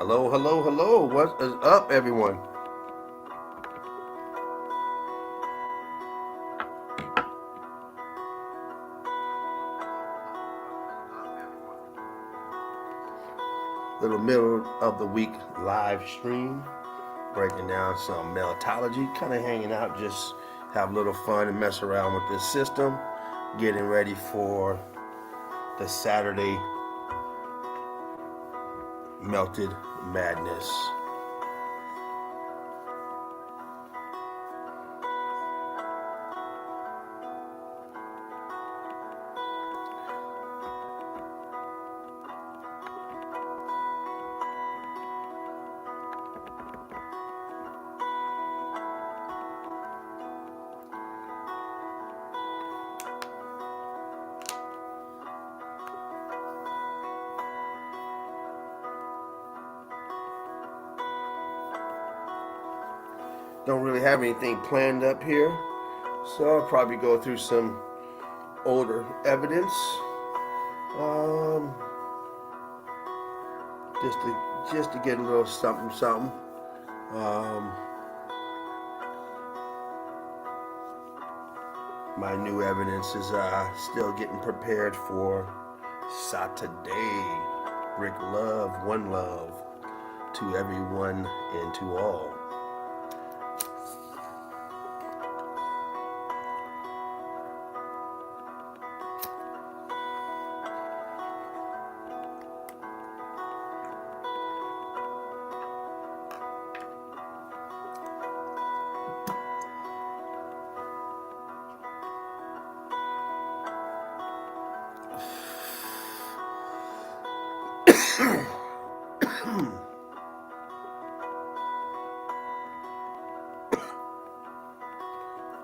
Hello, hello, hello. What is up, everyone? Little middle of the week live stream, breaking down some meltology, kind of hanging out, just have a little fun and mess around with this system, getting ready for the Saturday melted madness. Don't really have anything planned up here, so I'll probably go through some older evidence, um, just to get a little something something. Um, my new evidence is still getting prepared for Saturday. Brick love, one love to everyone and to all.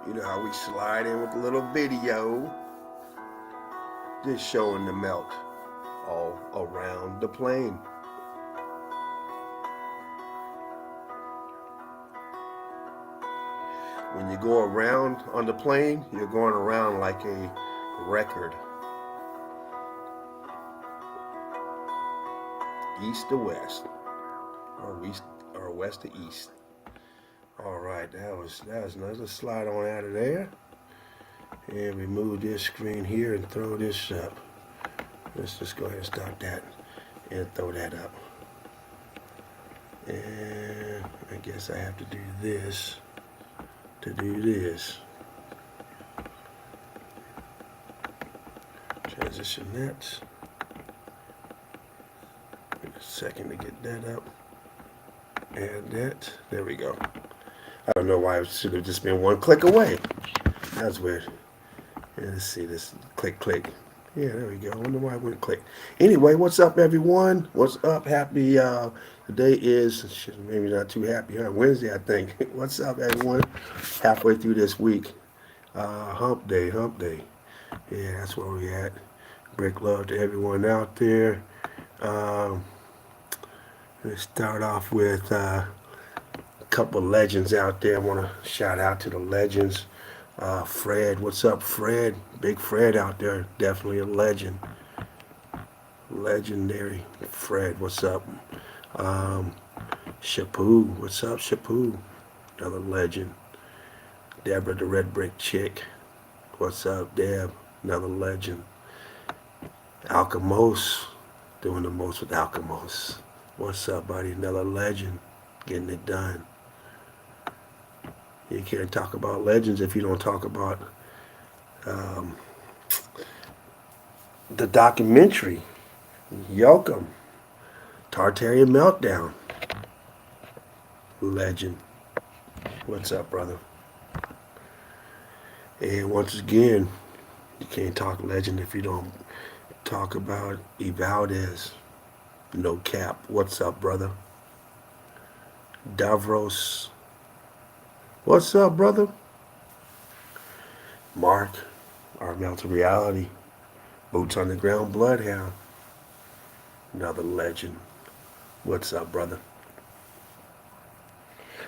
You know how we slide in with a little video, just showing the melt all around the plane. When you go around on the plane, you're going around like a record, east to west, or west to east. All right, that was nice. Let's slide on out of there and remove this screen here and throw this up. Let's just go ahead and stop that and throw that up. And I guess I have to do this to do this. Transition that. Wait a second to get that up. Add that. There we go. I don't know why it should have just been one click away. That's weird. Yeah, let's see this. Click, click. Yeah, there we go. I wonder why it wouldn't click. Anyway, what's up, everyone? What's up? Happy, today is, maybe not too happy, huh? Wednesday, I think. What's up, everyone? Halfway through this week. Hump day, hump day. Yeah, that's where we at. Break love to everyone out there. Let's start off with a couple of legends out there. I want to shout out to the legends. Fred, what's up, Fred? Big Fred out there, definitely a legend. Legendary Fred, what's up? Shapu, what's up, Shapu? Another legend. Deborah, the red brick chick, what's up, Deb? Another legend. Alchemos, doing the most with Alchemos. What's up, buddy? Another legend, getting it done. You can't talk about legends if you don't talk about the documentary, Yoakum, Tartarian Meltdown. Legend. What's up, brother? And once again, you can't talk legend if you don't talk about Evaldez. No cap. What's up, brother? Davros. What's up, brother? Mark, our melted reality. Boots on the ground, bloodhound. Another legend. What's up, brother?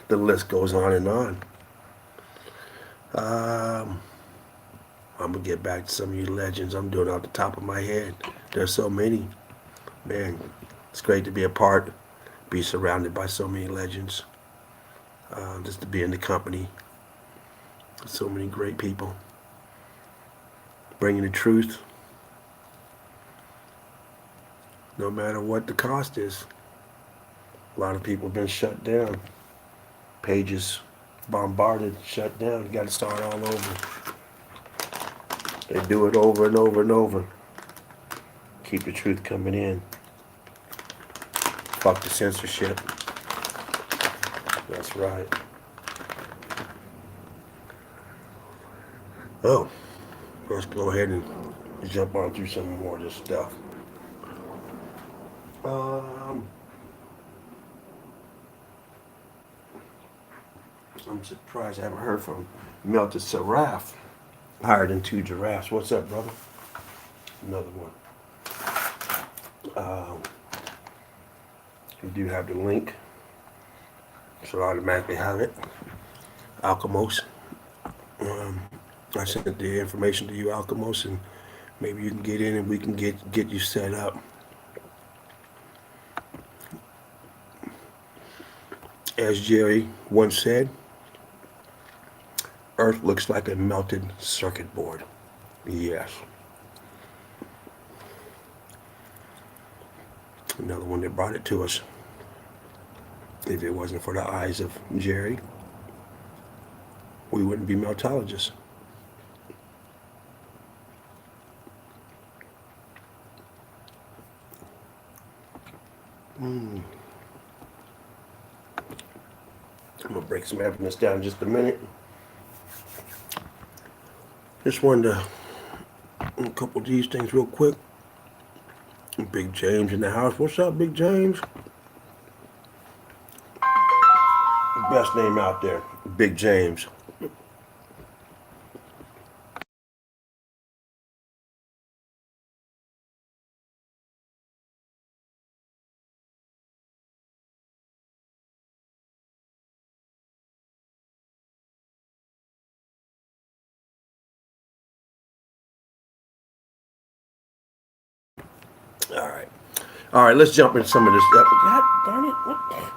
The list goes on and on. I'm going to get back to some of you legends. I'm doing it off the top of my head. There's so many. Man, it's great to be a part be surrounded by so many legends. Just to be in the company of so many great people, bringing the truth, no matter what the cost is. A lot of people have been shut down. Pages bombarded, shut down. You got to start all over. They do it over and over and over. Keep the truth coming in. Fuck the censorship. That's right. Oh, let's go ahead and jump on through some more of this stuff. I'm surprised I haven't heard from Melted Seraph. Higher than 2 giraffes. What's up, brother? Another one. You do have the link, so I automatically have it. Alchemos. I sent the information to you, Alchemos, and maybe you can get in and we can get you set up. As Jerry once said, Earth looks like a melted circuit board. Yes. Another one that brought it to us. If it wasn't for the eyes of Jerry, we wouldn't be meltologists. I'm going to break some evidence down in just a minute. Just wanted to a couple of these things real quick. Big James in the house. What's up, Big James? Best name out there, Big James. All right, let's jump into some of this stuff. God darn it, what's going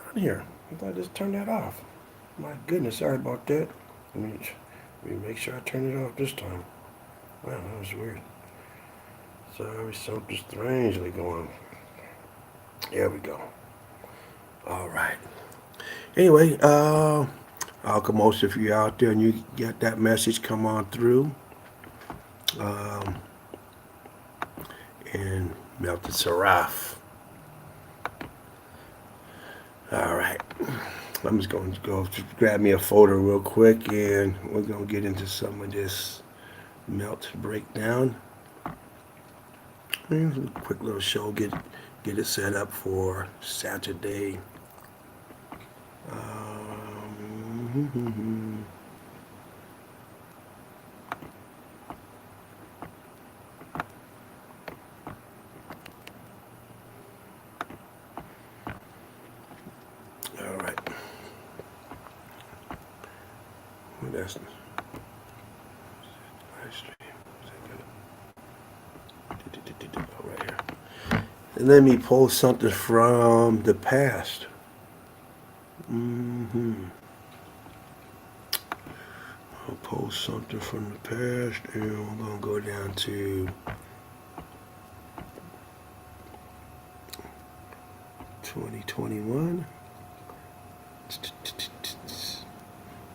on here? I thought I just turned that off. My goodness, sorry about that. Let me make sure I turn it off this time. Wow, that was weird. Sorry, something strangely going. There we go. All right. Anyway, Alchemos, if you're out there and you get that message, come on through. And Melted Seraph. All right. I'm just going to go grab me a photo real quick, and we're going to get into some of this melt breakdown. And a quick little show, get it set up for Saturday. All right. That's live stream. Right here. And let me pull something from the past. I'll pull something from the past, and we're gonna go down to 2021,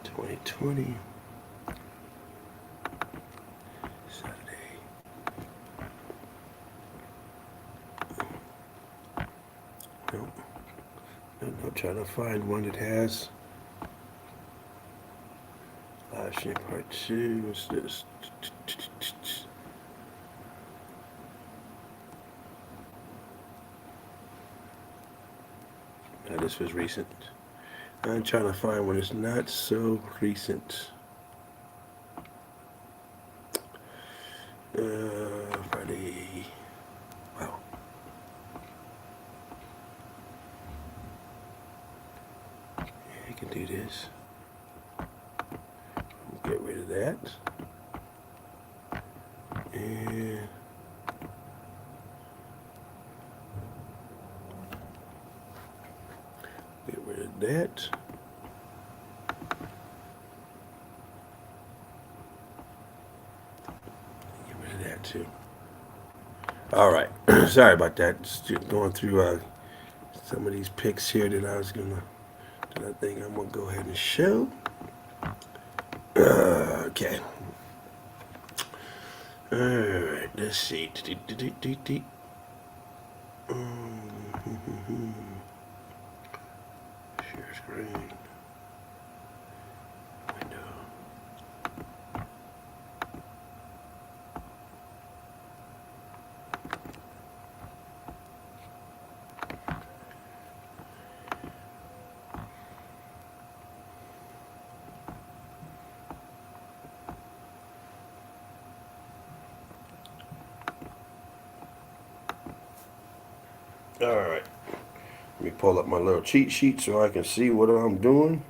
2020, Saturday. Nope. I'm trying to find one that has live stream part 2. What's this? Now this was recent. I'm trying to find one that's not so recent. Friday. Wow. Yeah, you can do this. Get rid of that. And that. Get rid of that too. All right. Sorry about that. Just going through some of these pics here that I think I'm gonna go ahead and show. Okay. All right. Let's see. Share screen. Window. All right. Let me pull up my little cheat sheet so I can see what I'm doing.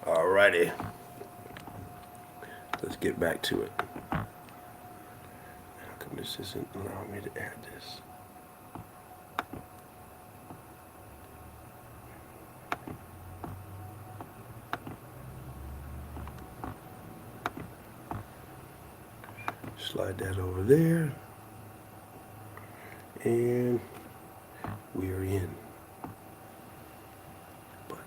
Alrighty. Let's get back to it. How come this isn't allowing me to add this? Slide that over there. And we're in. But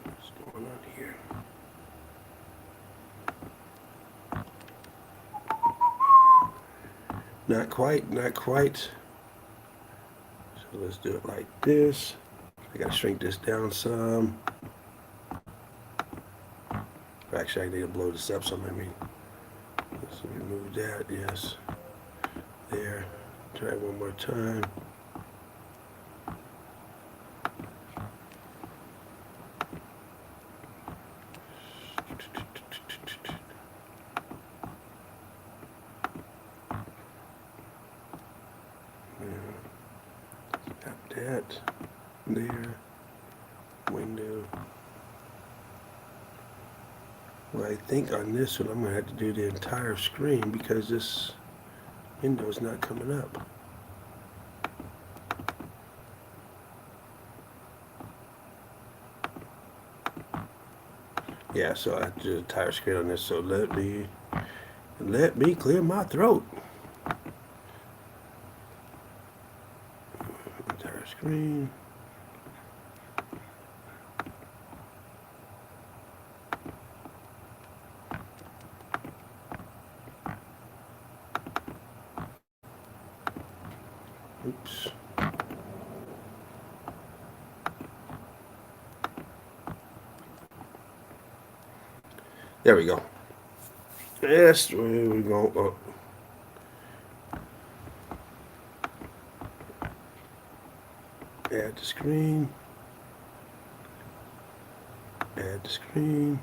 what's going on here? Not quite, not quite. So let's do it like this. I gotta shrink this down some. Actually, I need to blow this up some. Let's remove that. Yes. There. Try it one more time. Got that. There. Window. Well, I think on this one I'm going to have to do the entire screen because this window is not coming up. Yeah, so I have to do the entire screen on this. So let me clear my throat. Entire screen. Oops. There we go. Yes, where we go. Oh. Add the screen. Add the screen.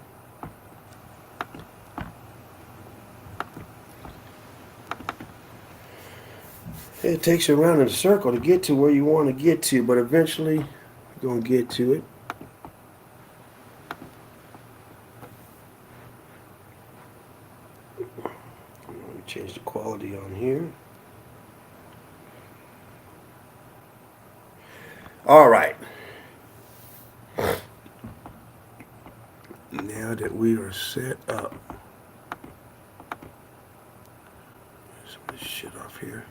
It takes you around in a circle to get to where you want to get to, but eventually you're going to get to it. Let me change the quality on here. All right. Now that we are set up, some of this shit off here.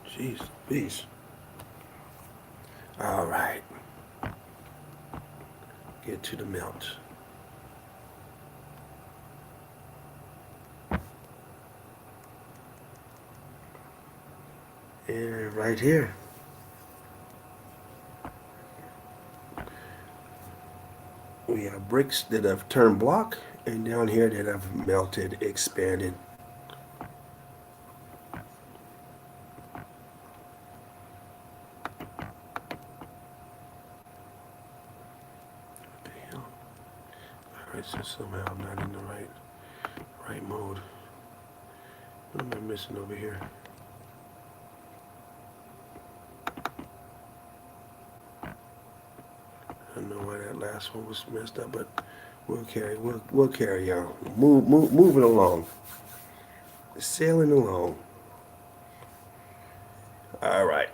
Jeez, please. All right. Get to the melt. And right here. We have bricks that have turned block, and down here that have melted, expanded. Alright, so somehow I'm not in the right mode. What am I missing over here? I don't know why that last one was messed up, but we'll carry on. Moving along. sailing along. All right.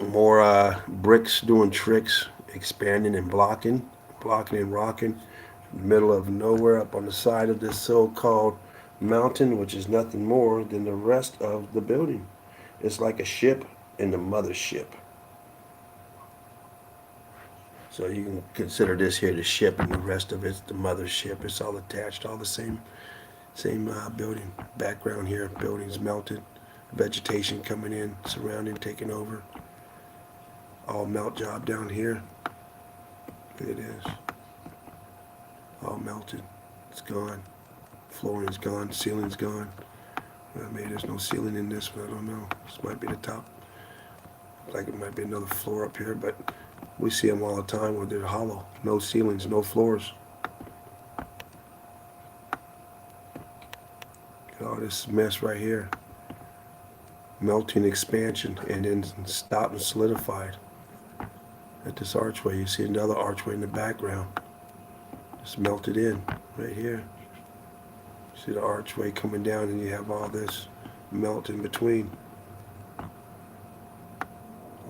More bricks doing tricks, expanding and blocking, blocking and rocking. Middle of nowhere up on the side of this so-called mountain, which is nothing more than the rest of the building. It's like a ship in the mothership. So you can consider this here the ship, and the rest of it's the mothership. It's all attached, all the same building. Background here, buildings melted, vegetation coming in, surrounding, taking over. All melt job down here. There it is. All melted. It's gone. Flooring's gone. Ceiling's gone. Well, maybe there's no ceiling in this one. I don't know. This might be the top. Like it might be another floor up here, but we see them all the time where they're hollow. No ceilings, no floors. Look at all this mess right here. Melting expansion and then stopped and solidified. At this archway, you see another archway in the background. It's melted in right here. See the archway coming down, and you have all this melt in between.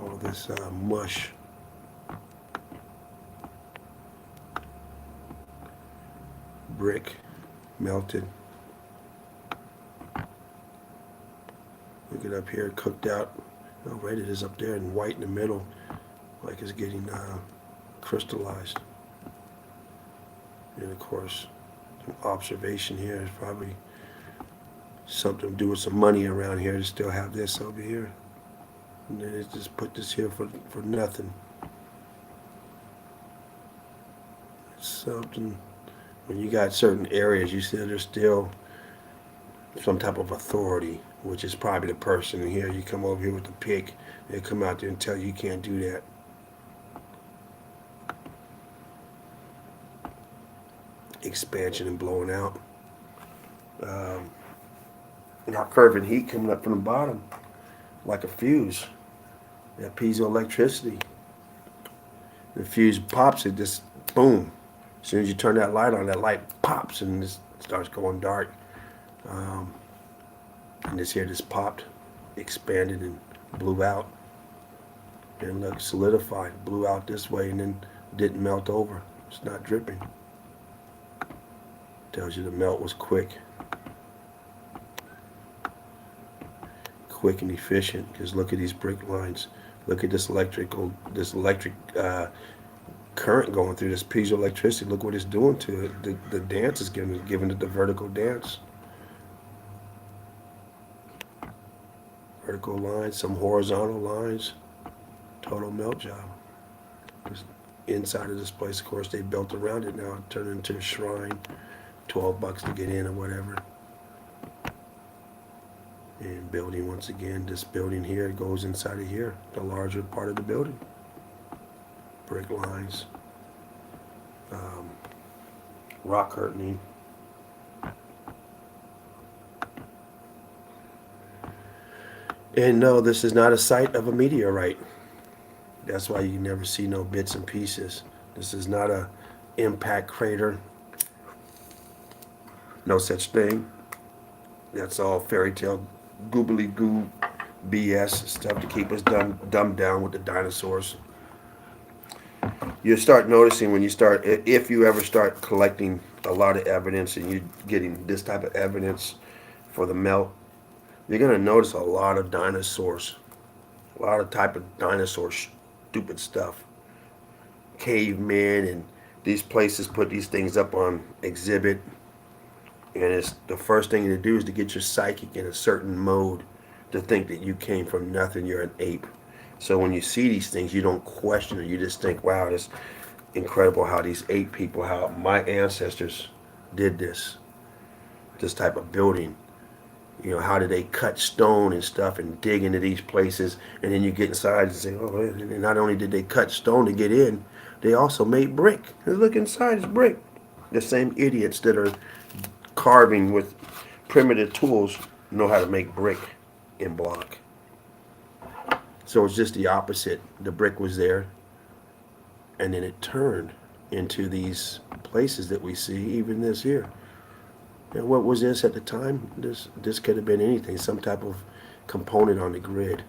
All this mush. Brick melted. Look it up here, cooked out. Oh, right, it is up there in white in the middle, like it's getting crystallized. And of course, observation here is probably something to do with some money around here to still have this over here. And then it's just put this here for nothing. It's something, when you got certain areas, you see there's still some type of authority, which is probably the person in here. You come over here with the pick, they come out there and tell you can't do that. Expansion and blowing out. Got fervent heat coming up from the bottom, like a fuse. That piezoelectricity. The fuse pops, it just boom. As soon as you turn that light on, that light pops and it starts going dark. And this here just popped, expanded, and blew out. And look, solidified, blew out this way, and then didn't melt over. It's not dripping. Tells you the melt was quick. Quick and efficient, because look at these brick lines. Look at this electric current going through this piezoelectricity. Look what it's doing to it. The dance is giving it the vertical dance. Vertical lines, some horizontal lines. Total melt job. Just inside of this place, of course, they built around it now. It turned into a shrine. $12 to get in or whatever. And building, once again, this building here goes inside of here, the larger part of the building. Brick lines, rock curtaining. And no, this is not a site of a meteorite. That's why you never see no bits and pieces. This is not a impact crater. No such thing. That's all fairy tale goobly goo BS stuff to keep us dumbed down with the dinosaurs. You start noticing when you start, if you ever start collecting a lot of evidence and you're getting this type of evidence for the melt, you're going to notice a lot of dinosaurs. A lot of type of dinosaur stupid stuff. Cavemen and these places put these things up on exhibit. And it's the first thing to do is to get your psychic in a certain mode to think that you came from nothing, you're an ape. So when you see these things, you don't question it. You just think, wow, it's incredible how these ape people, how my ancestors did this type of building. You know, how did they cut stone and stuff and dig into these places? And then you get inside and say, oh, and not only did they cut stone to get in, they also made brick. And look inside, it's brick. The same idiots that are carving with primitive tools know how to make brick in block. So it's just the opposite. The brick was there, and then it turned into these places that we see, even this here. And what was this at the time? This could have been anything, some type of component on the grid.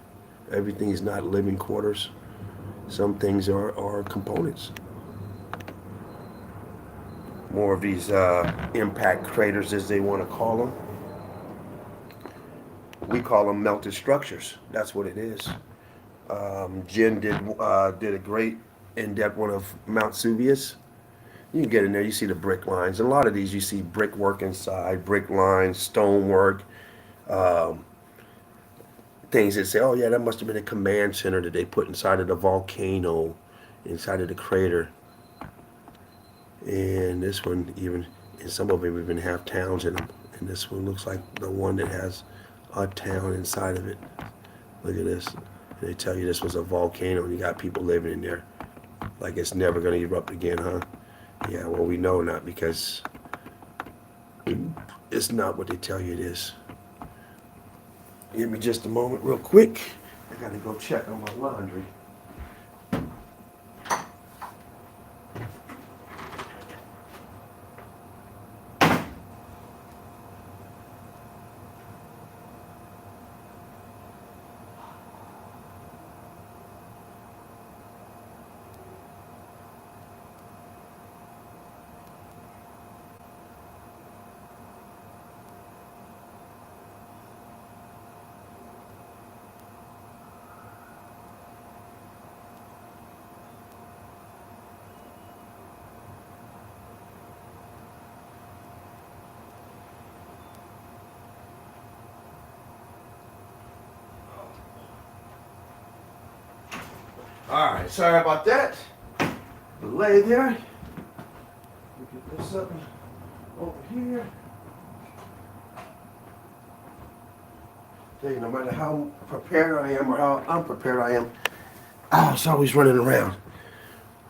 Everything is not living quarters. Some things are components. More of these impact craters, as they want to call them. We call them melted structures. That's what it is. Jen did a great in-depth one of Mount Vesuvius. You can get in there, you see the brick lines. And a lot of these, you see brickwork inside, brick lines, stonework, um, things that say, oh yeah, that must have been a command center that they put inside of the volcano, inside of the crater. And this one even, and some of them even have towns in them. And this one looks like the one that has a town inside of it. Look at this. They tell you this was a volcano and you got people living in there. Like it's never going to erupt again, huh? Yeah, well, we know not, because it's not what they tell you it is. Give me just a moment real quick. I got to go check on my laundry. Alright, sorry about that. Delay there. Let me get this up over here. Tell you, no matter how prepared I am or how unprepared I am, I was always running around.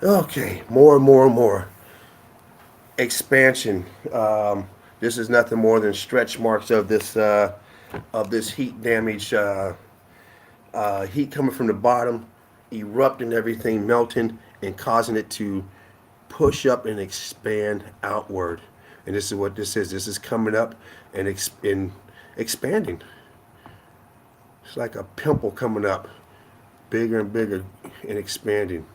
Okay, more and more and more. Expansion. This is nothing more than stretch marks of this heat damage. Heat coming from the bottom, erupting everything, melting, and causing it to push up and expand outward. And this is what this is. This is coming up and expanding. It's like a pimple coming up, bigger and bigger and expanding.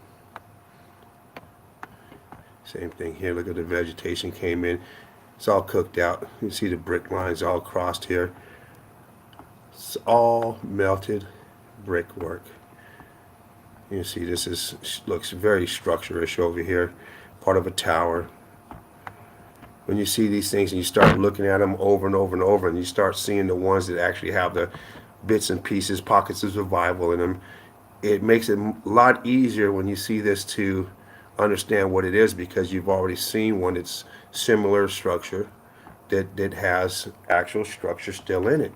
Same thing here. Look at the vegetation came in. It's all cooked out. You see the brick lines all crossed here. It's all melted brickwork. You see looks very structure-ish over here. Part of a tower. When you see these things and you start looking at them over and over and over, and you start seeing the ones that actually have the bits and pieces, pockets of survival in them, it makes it a lot easier when you see this to understand what it is, because you've already seen one that's similar structure that has actual structure still in it.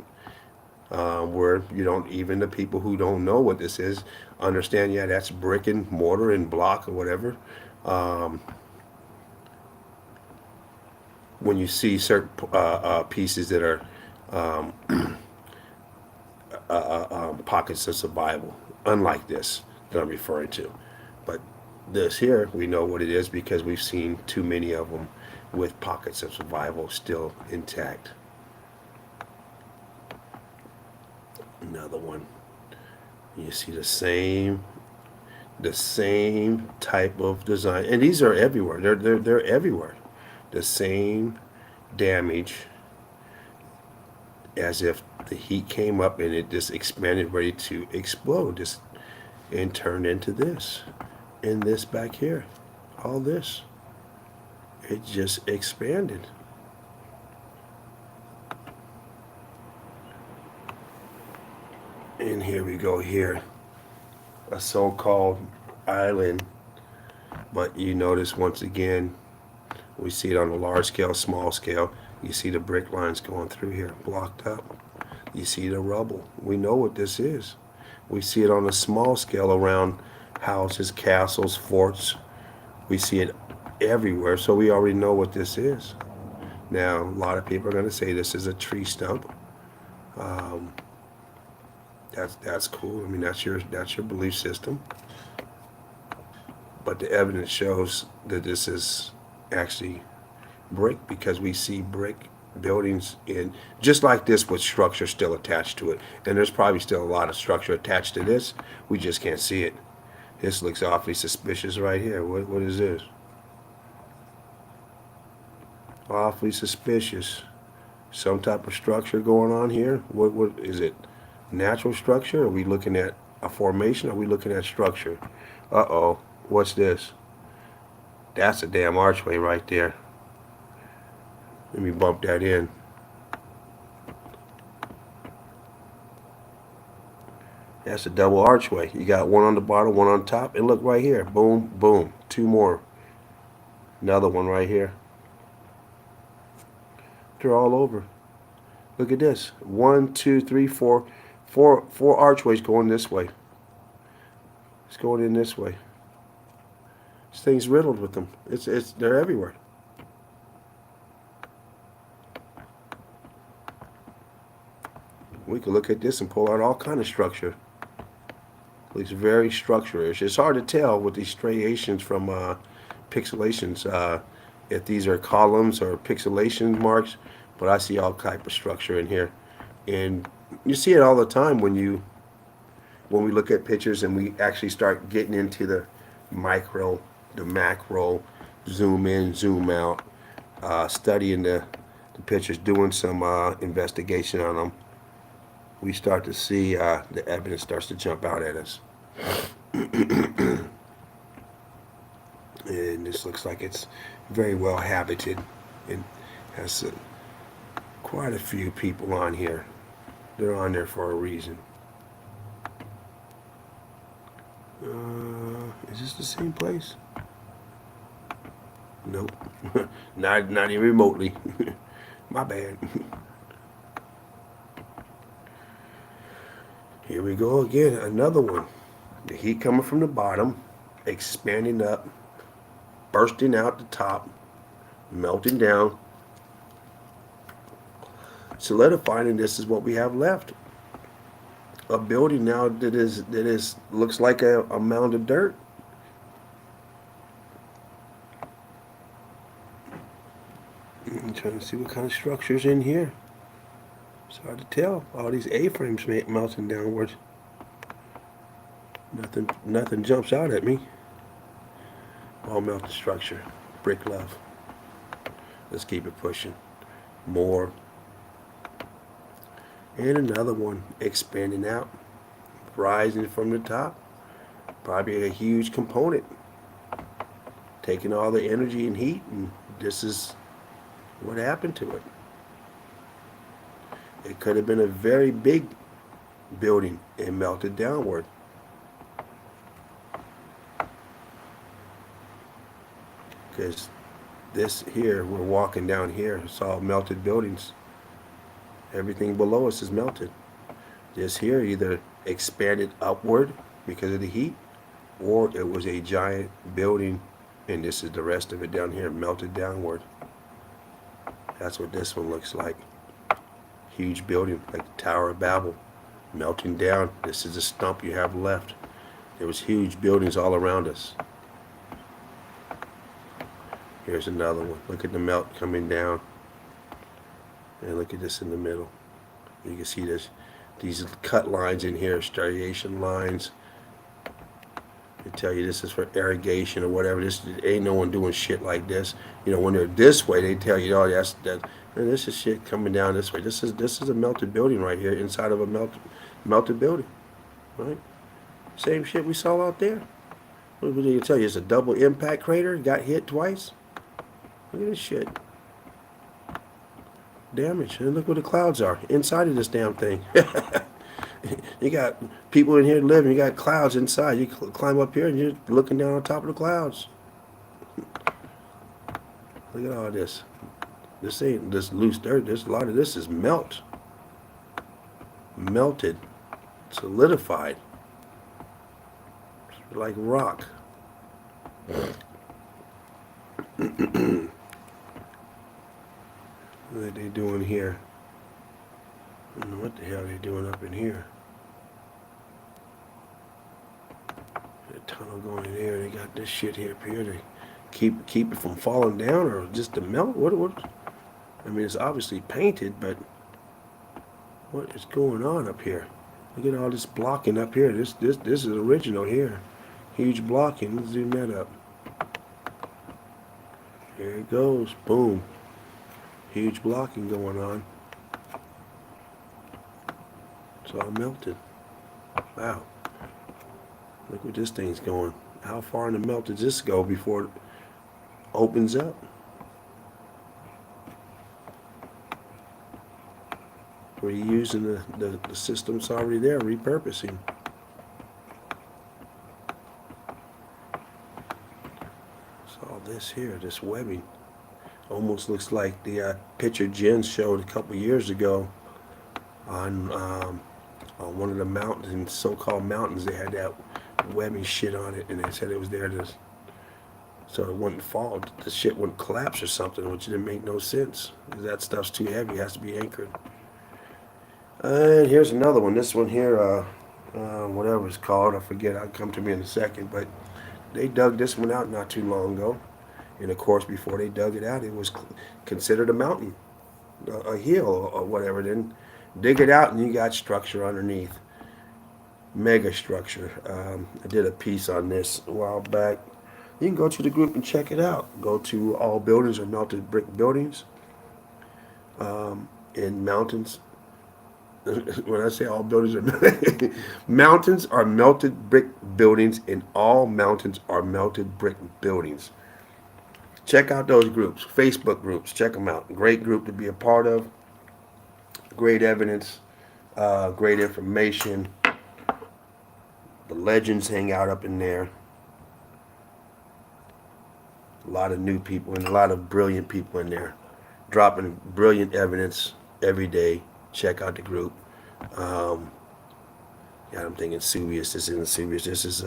Where you don't, even the people who don't know what this is understand, yeah, that's brick and mortar and block or whatever. When you see certain pieces that are pockets of survival, unlike this that I'm referring to. But this here, we know what it is because we've seen too many of them with pockets of survival still intact. Another one. You see the same type of design, and these are everywhere. They're everywhere. The same damage, as if the heat came up and it just expanded, ready to explode, just and turned into this, and this back here, all this. It just expanded. And here we go here, a so-called island, but you notice once again, we see it on a large scale, small scale. You see the brick lines going through here, blocked up. You see the rubble. We know what this is. We see it on a small scale around houses, castles, forts. We see it everywhere, so we already know what this is. Now, a lot of people are going to say this is a tree stump. That's cool. I mean, that's your belief system. But the evidence shows that this is actually brick, because we see brick buildings in, just like this, with structure still attached to it. And there's probably still a lot of structure attached to this. We just can't see it. This looks awfully suspicious right here. What is this? Awfully suspicious. Some type of structure going on here. What is it? Natural structure? Are we looking at a formation? Are we looking at structure? Uh-oh. What's this? That's a damn archway right there. Let me bump that in. That's a double archway. You got one on the bottom, one on top, and look right here. Boom, boom. Two more. Another one right here. They're all over. Look at this. 1, 2, 3, 4. Four archways going this way. It's going in this way. This thing's riddled with them. They're everywhere. We could look at this and pull out all kind of structure. Looks very structure-ish. It's hard to tell with these striations from pixelations if these are columns or pixelation marks, but I see all type of structure in here, and you see it all the time when we look at pictures and we actually start getting into the micro, the macro, zoom in, zoom out, studying the pictures, doing some investigation on them. We start to see the evidence starts to jump out at us. And this looks like it's very well habited and has quite a few people on here. They're on there for a reason. Is this the same place? Nope. not even remotely. My bad. Here we go again, another one. The heat coming from the bottom, expanding up, bursting out the top, melting down, solidifying, and this is what we have left. A building now that looks like a mound of dirt. I'm trying to see what kind of structure's in here. It's hard to tell. All these A-frames melting downwards. Nothing jumps out at me. All melted structure. Brick love. Let's keep it pushing. More. And another one expanding out. Rising from the top. Probably a huge component. Taking all the energy and heat, and this is what happened to it. It could have been a very big building and melted downward. Because this here, we're walking down here, it's all melted buildings. Everything below us is melted. This here either expanded upward because of the heat, or it was a giant building, and this is the rest of it down here, melted downward. That's what this one looks like. Huge building, like the Tower of Babel, melting down. This is the stump you have left. There was huge buildings all around us. Here's another one. Look at the melt coming down. And look at this in the middle. You can see these cut lines in here, striation lines. They tell you this is for irrigation or whatever. This ain't no one doing shit like this. You know, when they're this way, they tell you, oh, that. And this is shit coming down this way. This is a melted building right here, inside of a melted building, right? Same shit we saw out there. What did they tell you? It's a double impact crater. Got hit twice. Look at this shit. Damage. And look where the clouds are inside of this damn thing. You got people in here living. You got clouds inside. You climb up here and you're looking down on top of the clouds. Look at all this. This ain't this loose dirt. There's a lot of this is melted, solidified, it's like rock. What are they doing here? I don't know what the hell they're doing up in here. A tunnel going in there. They got this shit here up here to keep it from falling down, or just to melt. What I mean, it's obviously painted, but what is going on up here? Look at all this blocking up here. This is original here. Huge blocking. Let's zoom that up. Here it goes. Boom. Huge blocking going on. It's all melted. Wow. Look where this thing's going. How far in the melt does this go before it opens up? Reusing the system's already there, repurposing. So all this here, this webbing, almost looks like the picture Jen showed a couple years ago on one of the mountains, so-called mountains. They had that webbing shit on it, and they said it was there to so it wouldn't fall, the shit wouldn't collapse or something, which didn't make no sense because that stuff's too heavy. It has to be anchored. And here's another one. This one here, whatever it's called, I forget. I'll come to me in a second. But they dug this one out not too long ago. And of course, before they dug it out, it was considered a mountain, a hill or whatever. Then dig it out and you got structure underneath. Mega structure. I did a piece on this a while back. You can go to the group and check it out. Go to All Buildings Are Melted Brick Buildings in mountains. When I say all buildings are mountains are melted brick buildings, and all mountains are melted brick buildings. Check out those groups, Facebook groups. Check them out. Great group to be a part of. Great evidence, great information. The legends hang out up in there. A lot of new people and a lot of brilliant people in there, dropping brilliant evidence every day. Check out the group. Yeah, I'm thinking Subius. This isn't Subius. This is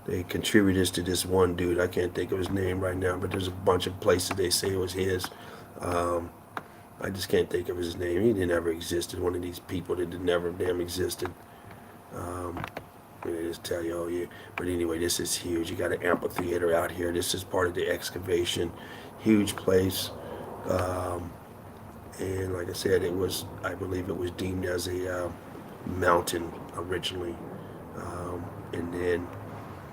they contributors to this one dude. I can't think of his name right now, but there's a bunch of places they say it was his. I just can't think of his name. He never existed. One of these people that never damn existed. They just tell you, oh yeah. But anyway, this is huge. You got an amphitheater out here. This is part of the excavation. Huge place. And like I said, it was, I believe it was deemed as a mountain originally. And then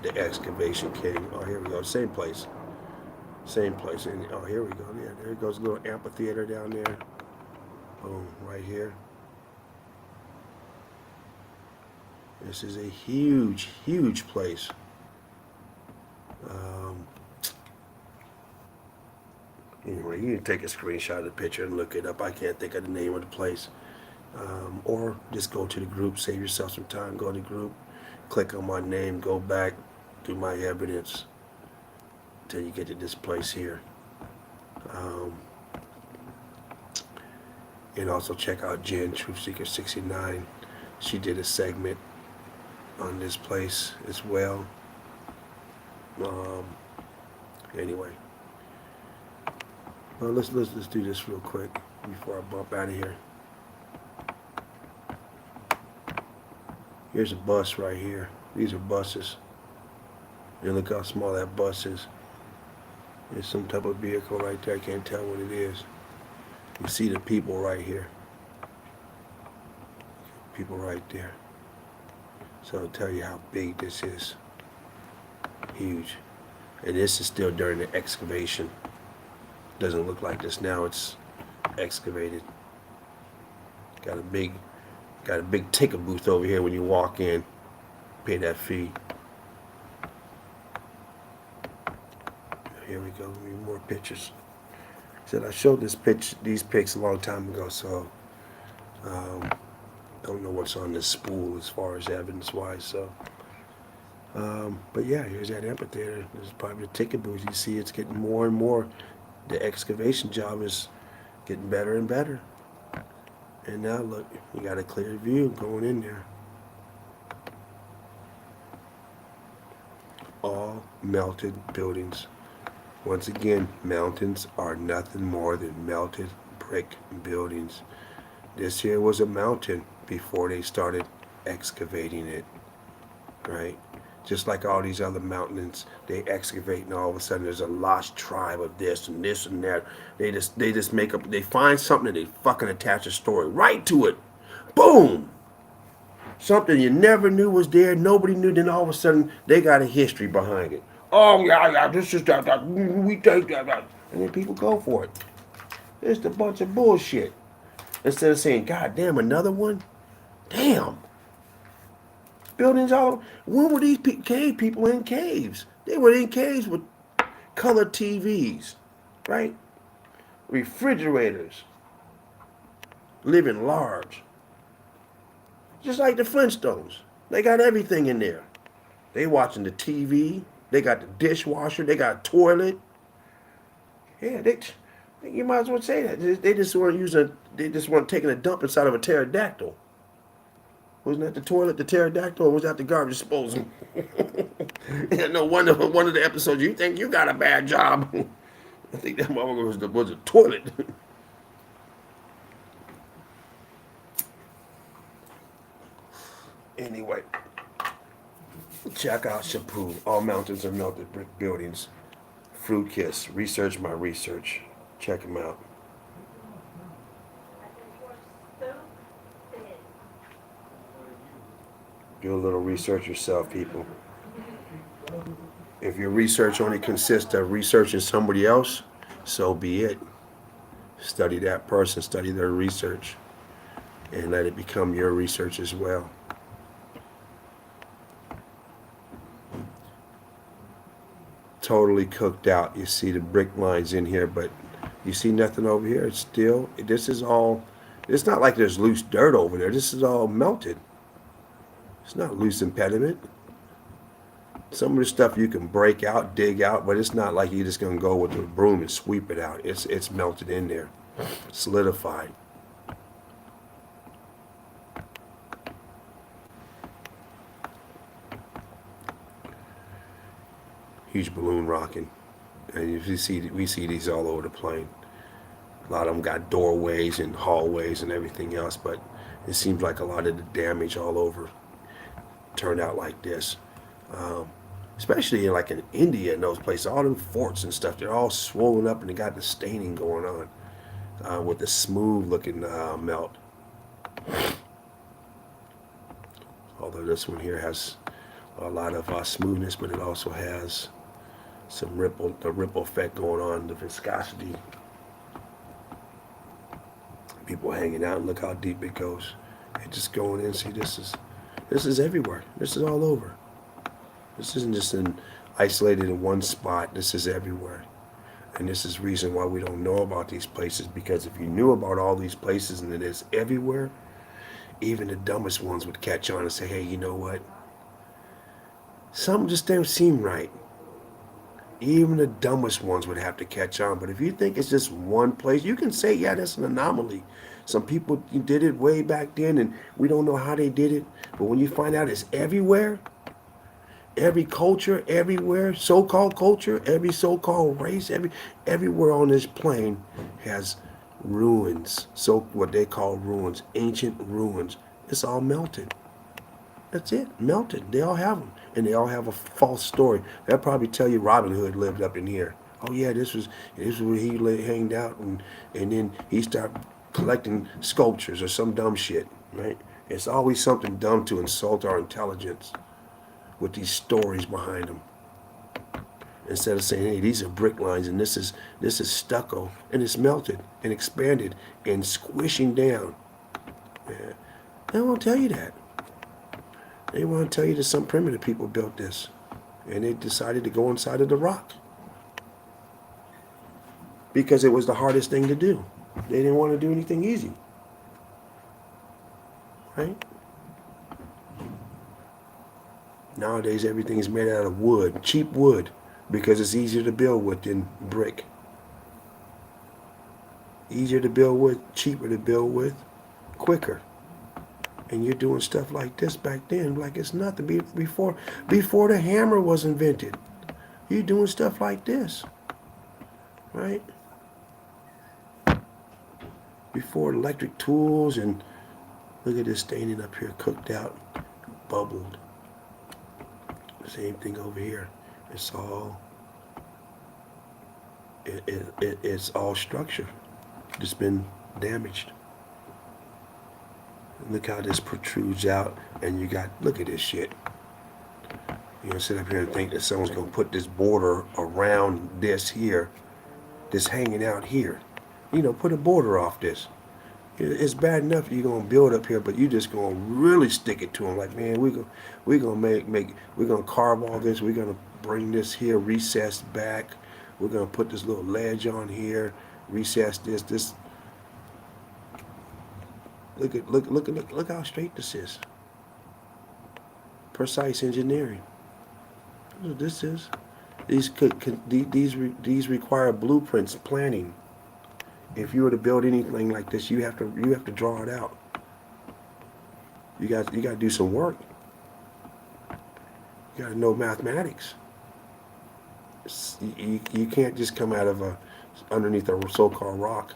the excavation came. Oh, here we go. Same place. Same place. And oh, here we go. Yeah, there goes a little amphitheater down there. Boom, right here. This is a huge, huge place. Anyway, you can take a screenshot of the picture and look it up. I can't think of the name of the place. Or just go to the group, save yourself some time, go to the group, click on my name, go back, do my evidence until you get to this place here. And also check out Jen, Truth Seeker 69. She did a segment on this place as well. Anyway. Well, let's do this real quick before I bump out of here. Here's a bus right here. These are buses. And look how small that bus is. There's some type of vehicle right there. I can't tell what it is. You see the people right here. People right there. So I'll tell you how big this is. Huge. And this is still during the excavation. Doesn't look like this now. It's excavated. Got a big ticket booth over here when you walk in. Pay that fee. Here we go. We need more pictures. Said I showed these pics a long time ago, so don't know what's on this spool as far as evidence-wise. So, but yeah, here's that amphitheater. This is probably the ticket booth. You see, it's getting more and more. The excavation job is getting better and better. And now look, you got a clear view going in there. All melted buildings. Once again, mountains are nothing more than melted brick buildings. This here was a mountain before they started excavating it, right? Just like all these other mountains, they excavate, and all of a sudden there's a lost tribe of this and this and that. They just make up. They find something and they fucking attach a story right to it. Boom. Something you never knew was there. Nobody knew. Then all of a sudden they got a history behind it. Oh yeah, yeah. This is that. We take that. And then people go for it. It's a bunch of bullshit. Instead of saying, God damn, another one? Damn. Buildings all over. When were these cave people in caves? They were in caves with color TVs, right? Refrigerators. Living large. Just like the Flintstones. They got everything in there. They watching the TV. They got the dishwasher. They got a toilet. Yeah, you might as well say that. They just weren't taking a dump inside of a pterodactyl. Wasn't that the toilet, the pterodactyl, or was that the garbage disposal? Yeah, no wonder one of the episodes, you think you got a bad job. I think that motherfucker was a toilet. Anyway, check out Shapu. All mountains are melted brick buildings. Fruit Kiss. Research my research. Check them out. Do a little research yourself, people. If your research only consists of researching somebody else, so be it. Study that person, study their research, and let it become your research as well. Totally cooked out. You see the brick lines in here, but you see nothing over here. It's still, this is all, it's not like there's loose dirt over there. This is all melted. It's not loose impediment. Some of the stuff you can break out, dig out, but it's not like you're just going to go with a broom and sweep it out. It's melted in there, solidified. Huge balloon rocking. And we see these all over the plane. A lot of them got doorways and hallways and everything else, but it seems like a lot of the damage all over turned out like this. Especially like in India and those places, all them forts and stuff, they're all swollen up and they got the staining going on with the smooth looking melt. Although this one here has a lot of smoothness, but it also has some the ripple effect going on, the viscosity. People hanging out, and look how deep it goes. And just going in, see, this is everywhere. This is all over. This isn't just isolated in one spot. This is everywhere. And this is the reason why we don't know about these places, because if you knew about all these places and it is everywhere, even the dumbest ones would catch on and say, hey, you know what? Something just don't seem right. Even the dumbest ones would have to catch on. But if you think it's just one place, you can say, yeah, that's an anomaly. Some people did it way back then, and we don't know how they did it. But when you find out it's everywhere, every culture, everywhere, so-called culture, every so-called race, everywhere on this plane has ruins. So what they call ruins, ancient ruins. It's all melted. That's it, melted. They all have them, and they all have a false story. They'll probably tell you Robin Hood lived up in here. Oh yeah, this was where he hanged out, and then he started collecting sculptures or some dumb shit, right? It's always something dumb to insult our intelligence with these stories behind them. Instead of saying, hey, these are brick lines and this is stucco and it's melted and expanded and squishing down. Yeah. They won't tell you that. They want to tell you that some primitive people built this and they decided to go inside of the rock because it was the hardest thing to do. They didn't want to do anything easy. Right? Nowadays, everything is made out of wood, cheap wood, because it's easier to build with than brick. Easier to build with, cheaper to build with, quicker. And you're doing stuff like this back then, like it's nothing. Before the hammer was invented, you're doing stuff like this, right? Before electric tools, and look at this staining up here, cooked out, bubbled. Same thing over here. It's all it's all structure. Just been damaged. Look how this protrudes out, and you got, look at this shit. You know, sit up here and think that someone's gonna put this border around this here, this hanging out here. You know, put a border off this. It's bad enough you're gonna build up here, but you just gonna really stick it to them. Like, man, we're gonna we're gonna carve all this. We're gonna bring this here recessed back. We're gonna put this little ledge on here, recess this. Look how straight this is. Precise engineering. That's what this is. These require blueprints, planning. If you were to build anything like this, you have to draw it out. You got to do some work. You got to know mathematics. You can't just come out of underneath a so-called rock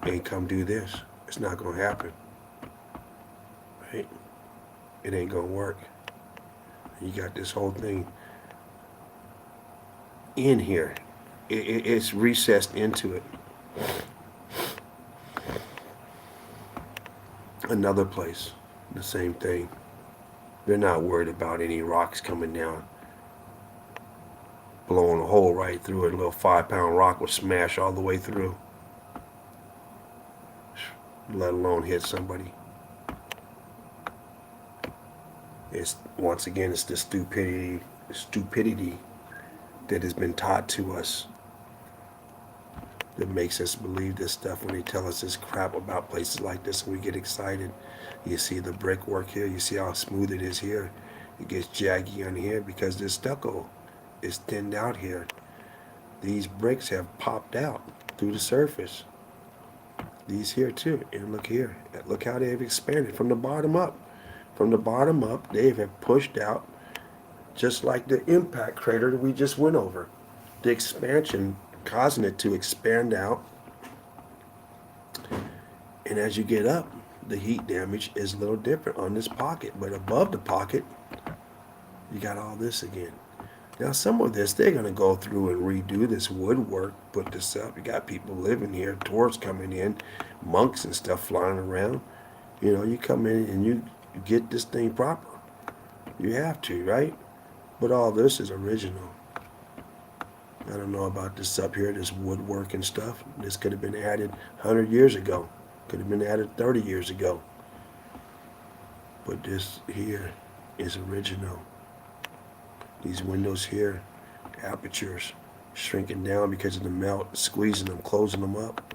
and come do this. It's not going to happen. Right? It ain't going to work. You got this whole thing in here. It's recessed into it. Another place, the same thing. They're not worried about any rocks coming down, blowing a hole right through it. A little 5-pound rock will smash all the way through, let alone hit somebody. It's, once again, it's the stupidity that has been taught to us that makes us believe this stuff when they tell us this crap about places like this, and we get excited. You see the brickwork here. You see how smooth it is here. It gets jaggy on here because this stucco is thinned out here. These bricks have popped out through the surface. These here too. And look here. Look how they've expanded from the bottom up. From the bottom up, they have pushed out just like the impact crater that we just went over. The expansion causing it to expand out. And as you get up, the heat damage is a little different on this pocket. But above the pocket, you got all this again. Now some of this, they're going to go through and redo this woodwork, put this up. You got people living here, tourists coming in, monks and stuff flying around. You know, you come in and you get this thing proper. You have to, right? But all this is original. I don't know about this up here, this woodwork and stuff. This could have been added 100 years ago. Could have been added 30 years ago. But this here is original. These windows here, apertures, shrinking down because of the melt, squeezing them, closing them up.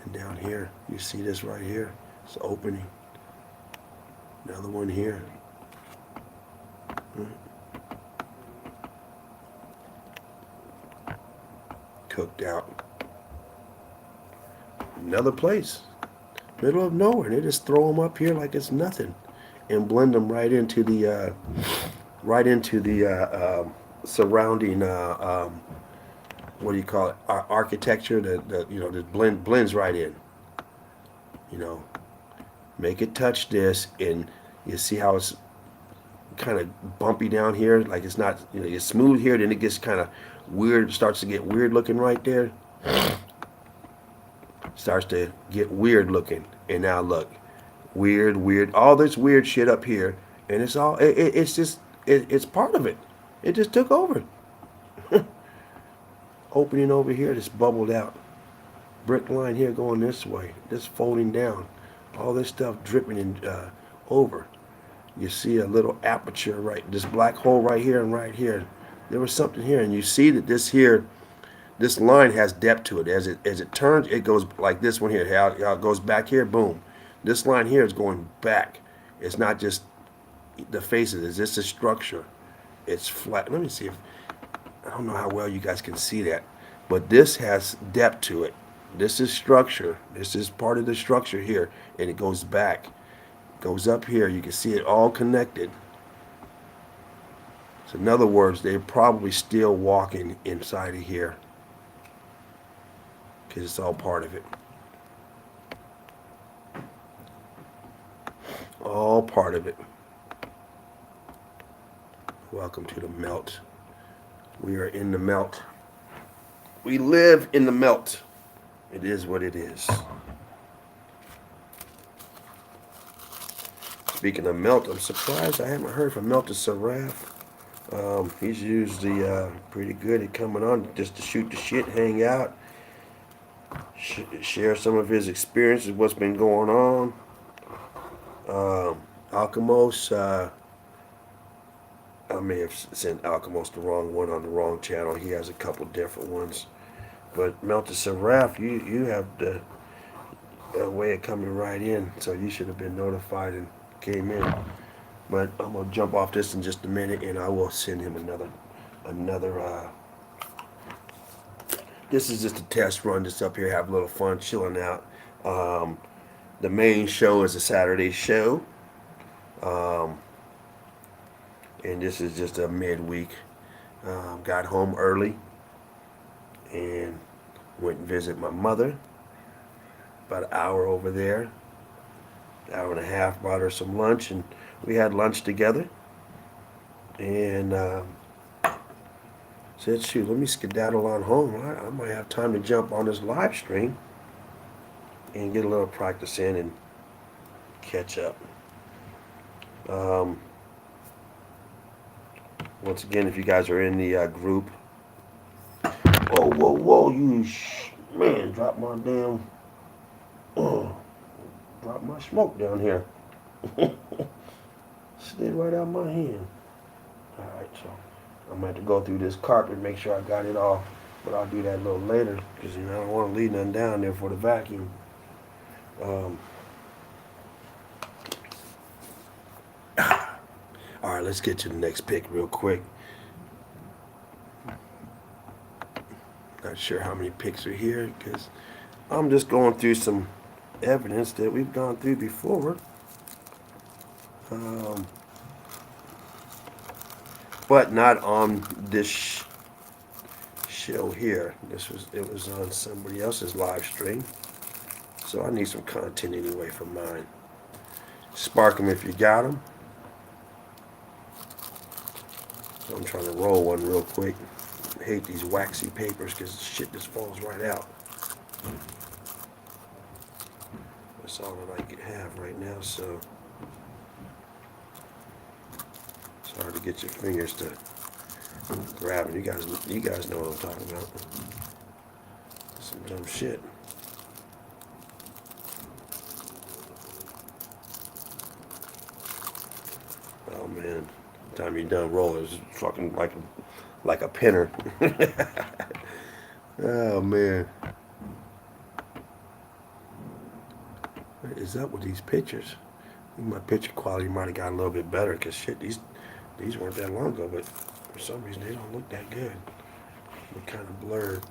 And down here, you see this right here. It's opening. Another one here. Cooked out. Another place, middle of nowhere. They just throw them up here like it's nothing, and blend them right into the surrounding what do you call it? Architecture. That blends right in. You know, make it touch this, and you see how it's kind of bumpy down here. Like it's not, it's smooth here, then it gets kind of weird. Starts to get weird looking right there. Starts to get weird looking, and now look, weird, all this weird shit up here, and it's all, it's part of it. It just took over. Opening over here, just bubbled out. Brick line here going this way, just folding down. All this stuff dripping in, over. You see a little aperture right, this black hole right here and right here. There was something here, and you see that this line has depth to it. As it turns, it goes like this one here. How it goes back here, boom. This line here is going back. It's not just the faces. It's a structure. It's flat. Let me see if, I don't know how well you guys can see that, but this has depth to it. This is structure. This is part of the structure here, and it goes back. Goes up here. You can see it all connected. So in other words, they're probably still walking inside of here, because it's all part of it. All part of it. Welcome to the melt. We are in the melt. We live in the melt. It is what it is. Speaking of melt, I'm surprised I haven't heard from Melted Seraph. He's usually pretty good at coming on just to shoot the shit, hang out, share some of his experiences, what's been going on. Alchemos, I may have sent Alchemos the wrong one on the wrong channel. He has a couple different ones. But Melted Seraph, you have the way of coming right in, so you should have been notified and came in. But I'm gonna jump off this in just a minute, and I will send him another. This is just a test run. Just up here, have a little fun, chilling out. The main show is a Saturday show, and this is just a midweek. Got home early and went and visit my mother. About an hour over there, hour and a half. Brought her some lunch, and we had lunch together. And said, shoot, let me skedaddle on home. I might have time to jump on this live stream and get a little practice in and catch up. Once again, if you guys are in the group, whoa, man, drop my damn, drop my smoke down here. Slid right out my hand. Alright, so I'm going to have to go through this carpet, make sure I got it off. But I'll do that a little later, because I don't want to leave nothing down there for the vacuum. Alright, let's get to the next pick real quick. Not sure how many picks are here, because I'm just going through some evidence that we've gone through before. But not on this show here. It was on somebody else's live stream. So I need some content anyway for mine. Spark them if you got them. So I'm trying to roll one real quick. I hate these waxy papers because shit just falls right out. That's all that I can have right now, so it's hard to get your fingers to grab it. You guys know what I'm talking about. Some dumb shit. Oh man, the time you're done rolling, it's fucking like a pinner. Oh man. What is up with these pictures? I think my picture quality might have got a little bit better, because shit, these weren't that long ago, but for some reason they don't look that good. They're kind of blurred.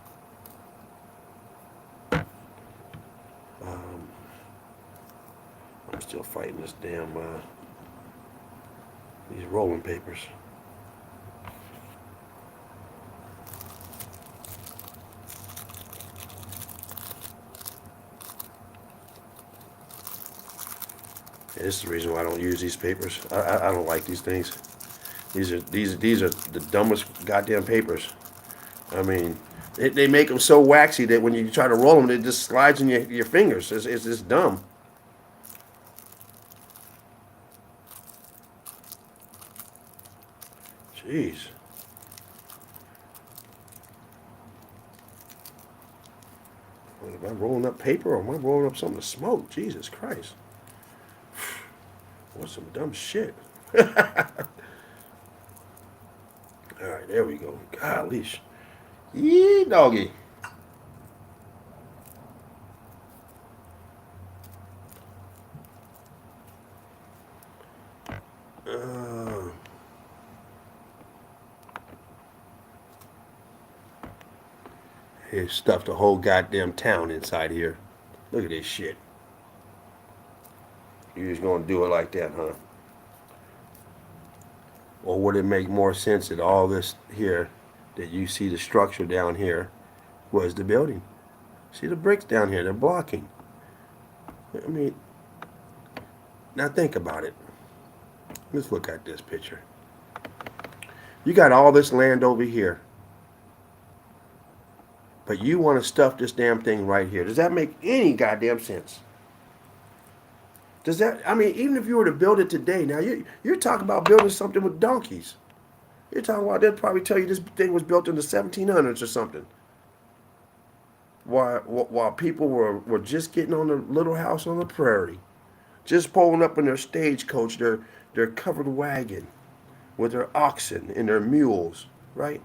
I'm still fighting this damn these rolling papers. Yeah, this is the reason why I don't use these papers. I don't like these things. These are the dumbest goddamn papers. I mean, they make them so waxy that when you try to roll them, it just slides in your fingers. It's just dumb. Jeez. Am I rolling up paper, or am I rolling up something to smoke? Jesus Christ. What's some dumb shit? Alright, there we go. Golly. Yee, doggy. He stuffed a whole goddamn town inside here. Look at this shit. You just gonna do it like that, huh? Or would it make more sense that all this here, that you see the structure down here, was the building? See the bricks down here, they're blocking. I mean, now think about it. Let's look at this picture. You got all this land over here, but you want to stuff this damn thing right here. Does that make any goddamn sense? Does that, I mean, even if you were to build it today, now you're talking about building something with donkeys. You're talking about, they'll probably tell you this thing was built in the 1700s or something. While people were just getting on the little house on the prairie, just pulling up in their stagecoach, their covered wagon with their oxen and their mules, right?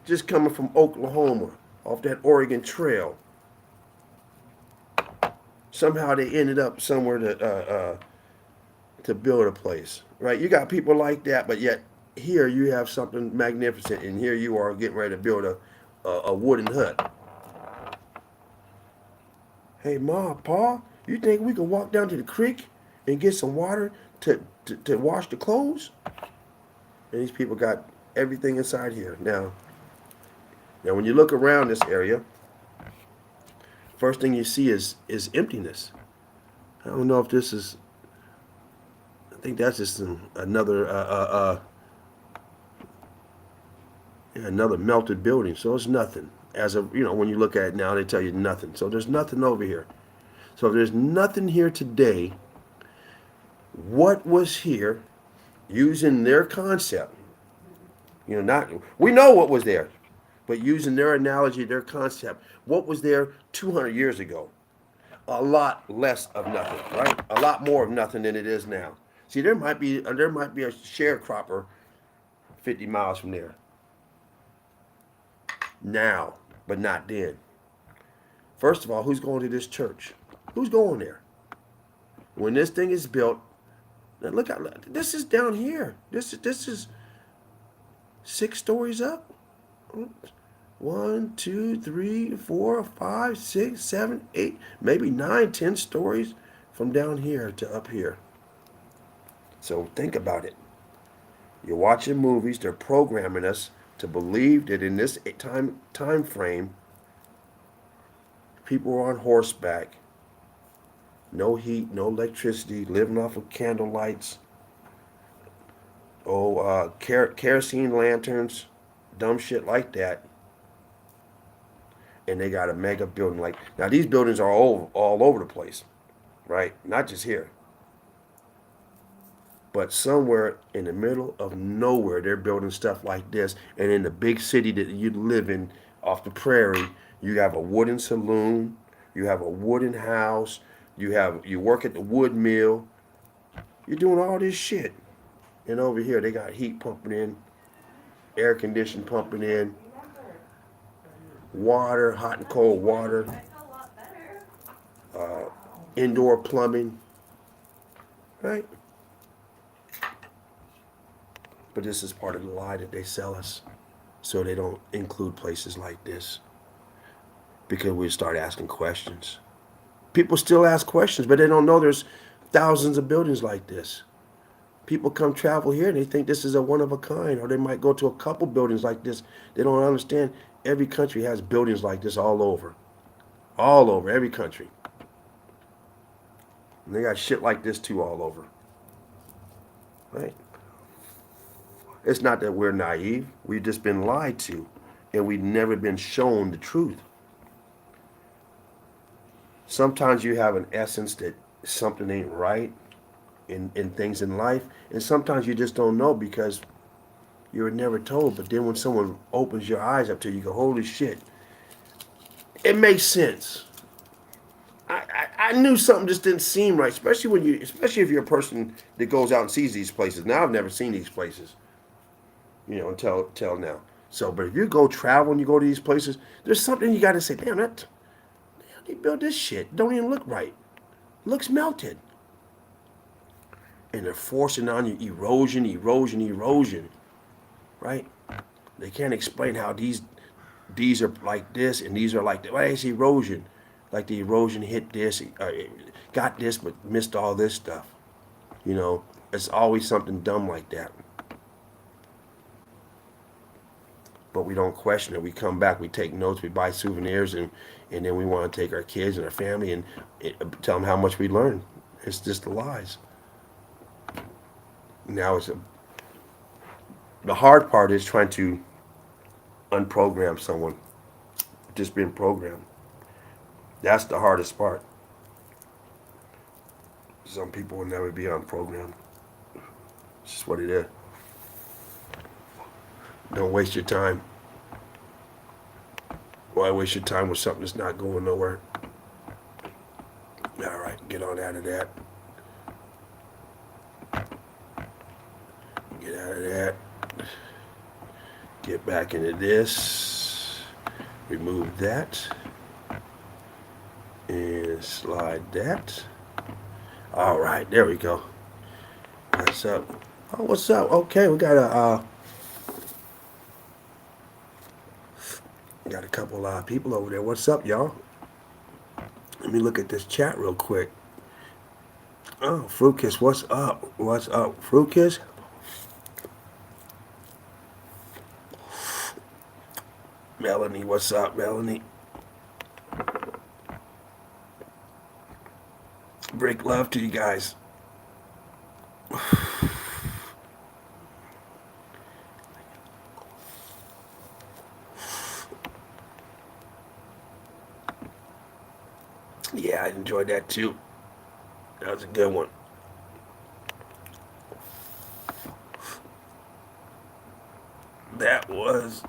Just coming from Oklahoma off that Oregon Trail. Somehow they ended up somewhere to build a place, right? You got people like that, but yet here you have something magnificent, and here you are getting ready to build a wooden hut. Hey, Ma, Pa, you think we can walk down to the creek and get some water to wash the clothes? And these people got everything inside here. Now, when you look around this area, first thing you see is emptiness. I don't know if this is. I think that's just another melted building. So it's nothing. As of when you look at it now, they tell you nothing. So there's nothing over here. So if there's nothing here today, what was here, using their concept? Not we know what was there, but using their analogy, their concept, what was there 200 years ago? A lot less of nothing, right? A lot more of nothing than it is now. See, there might be a sharecropper 50 miles from there now, but not then. First of all, who's going to this church? Who's going there? When this thing is built, now look out. This is down here. This is 6 stories up. 1, 2, 3, 4, 5, 6, 7, 8, maybe 9, 10 stories from down here to up here. So think about it. You're watching movies. They're programming us to believe that in this time frame, people are on horseback, no heat, no electricity, living off of candle lights, kerosene lanterns, dumb shit like that. And they got a mega building. Now these buildings are all over the place, right? Not just here. But somewhere in the middle of nowhere, they're building stuff like this. And in the big city that you live in, off the prairie, you have a wooden saloon, you have a wooden house, you work at the wood mill. You're doing all this shit. And over here, they got heat pumping in, air conditioning pumping in, water, hot and cold water, indoor plumbing, right? But this is part of the lie that they sell us, so they don't include places like this, because we start asking questions. People still ask questions, but they don't know there's thousands of buildings like this. People come travel here and they think this is a one of a kind, or they might go to a couple buildings like this. They don't understand every country has buildings like this all over every country. And they got shit like this too all over, right? It's not that we're naive. We've just been lied to, and we've never been shown the truth. Sometimes you have an essence that something ain't right in things in life, and sometimes you just don't know because you were never told. But then when someone opens your eyes up to you, you go, holy shit, it makes sense. I knew something just didn't seem right, especially if you're a person that goes out and sees these places. Now I've never seen these places, until now. So, but if you go travel and you go to these places, there's something you got to say, damn, they built this shit. Don't even look right. Looks melted. And they're forcing on you erosion, right? They can't explain how these are like this and these are like that. Why is erosion? Like the erosion hit this, got this, but missed all this stuff. It's always something dumb like that. But we don't question it. We come back, we take notes, we buy souvenirs, and then we want to take our kids and our family and tell them how much we learned. It's just the lies. Now The hard part is trying to unprogram someone, just being programmed. That's the hardest part. Some people will never be unprogrammed. It's just what it is. Don't waste your time. Why waste your time with something that's not going nowhere? All right, get on out of that. Get out of that. Get back into this. Remove that. And slide that. All right, there we go. What's up? Oh, what's up? Okay, we got a couple people over there. What's up, y'all? Let me look at this chat real quick. Oh, Fruitkiss, what's up? What's up, Fruitkiss? Melanie, what's up, Melanie? Break love to you guys. Yeah, I enjoyed that too. That was a good one. That was.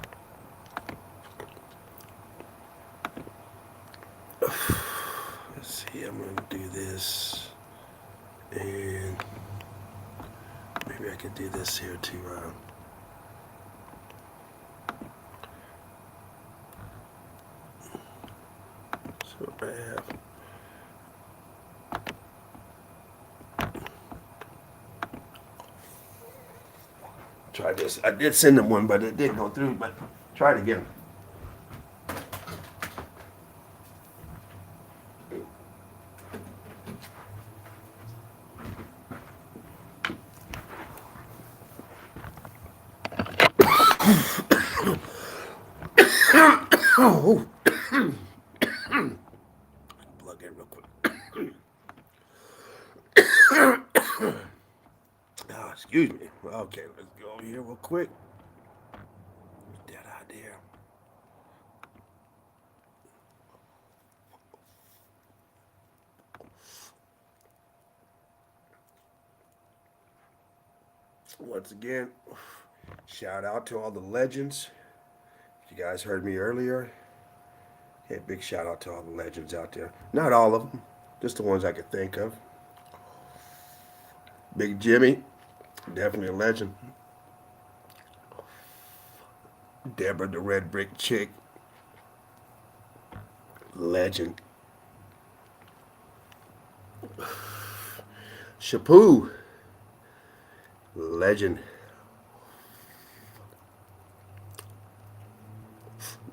Let's see, I'm going to do this. And maybe I could do this here too. So I have. Try this. I did send them one, but it didn't go through. But try it again. Oh, plug in real quick. Oh, excuse me. Okay, let's go over here real quick. Get that out there. Once again, shout out to all the legends. If you guys heard me earlier, hey, big shout out to all the legends out there. Not all of them, just the ones I could think of. Big Jimmy, definitely a legend. Deborah the Red Brick Chick, legend. Shampoo, legend.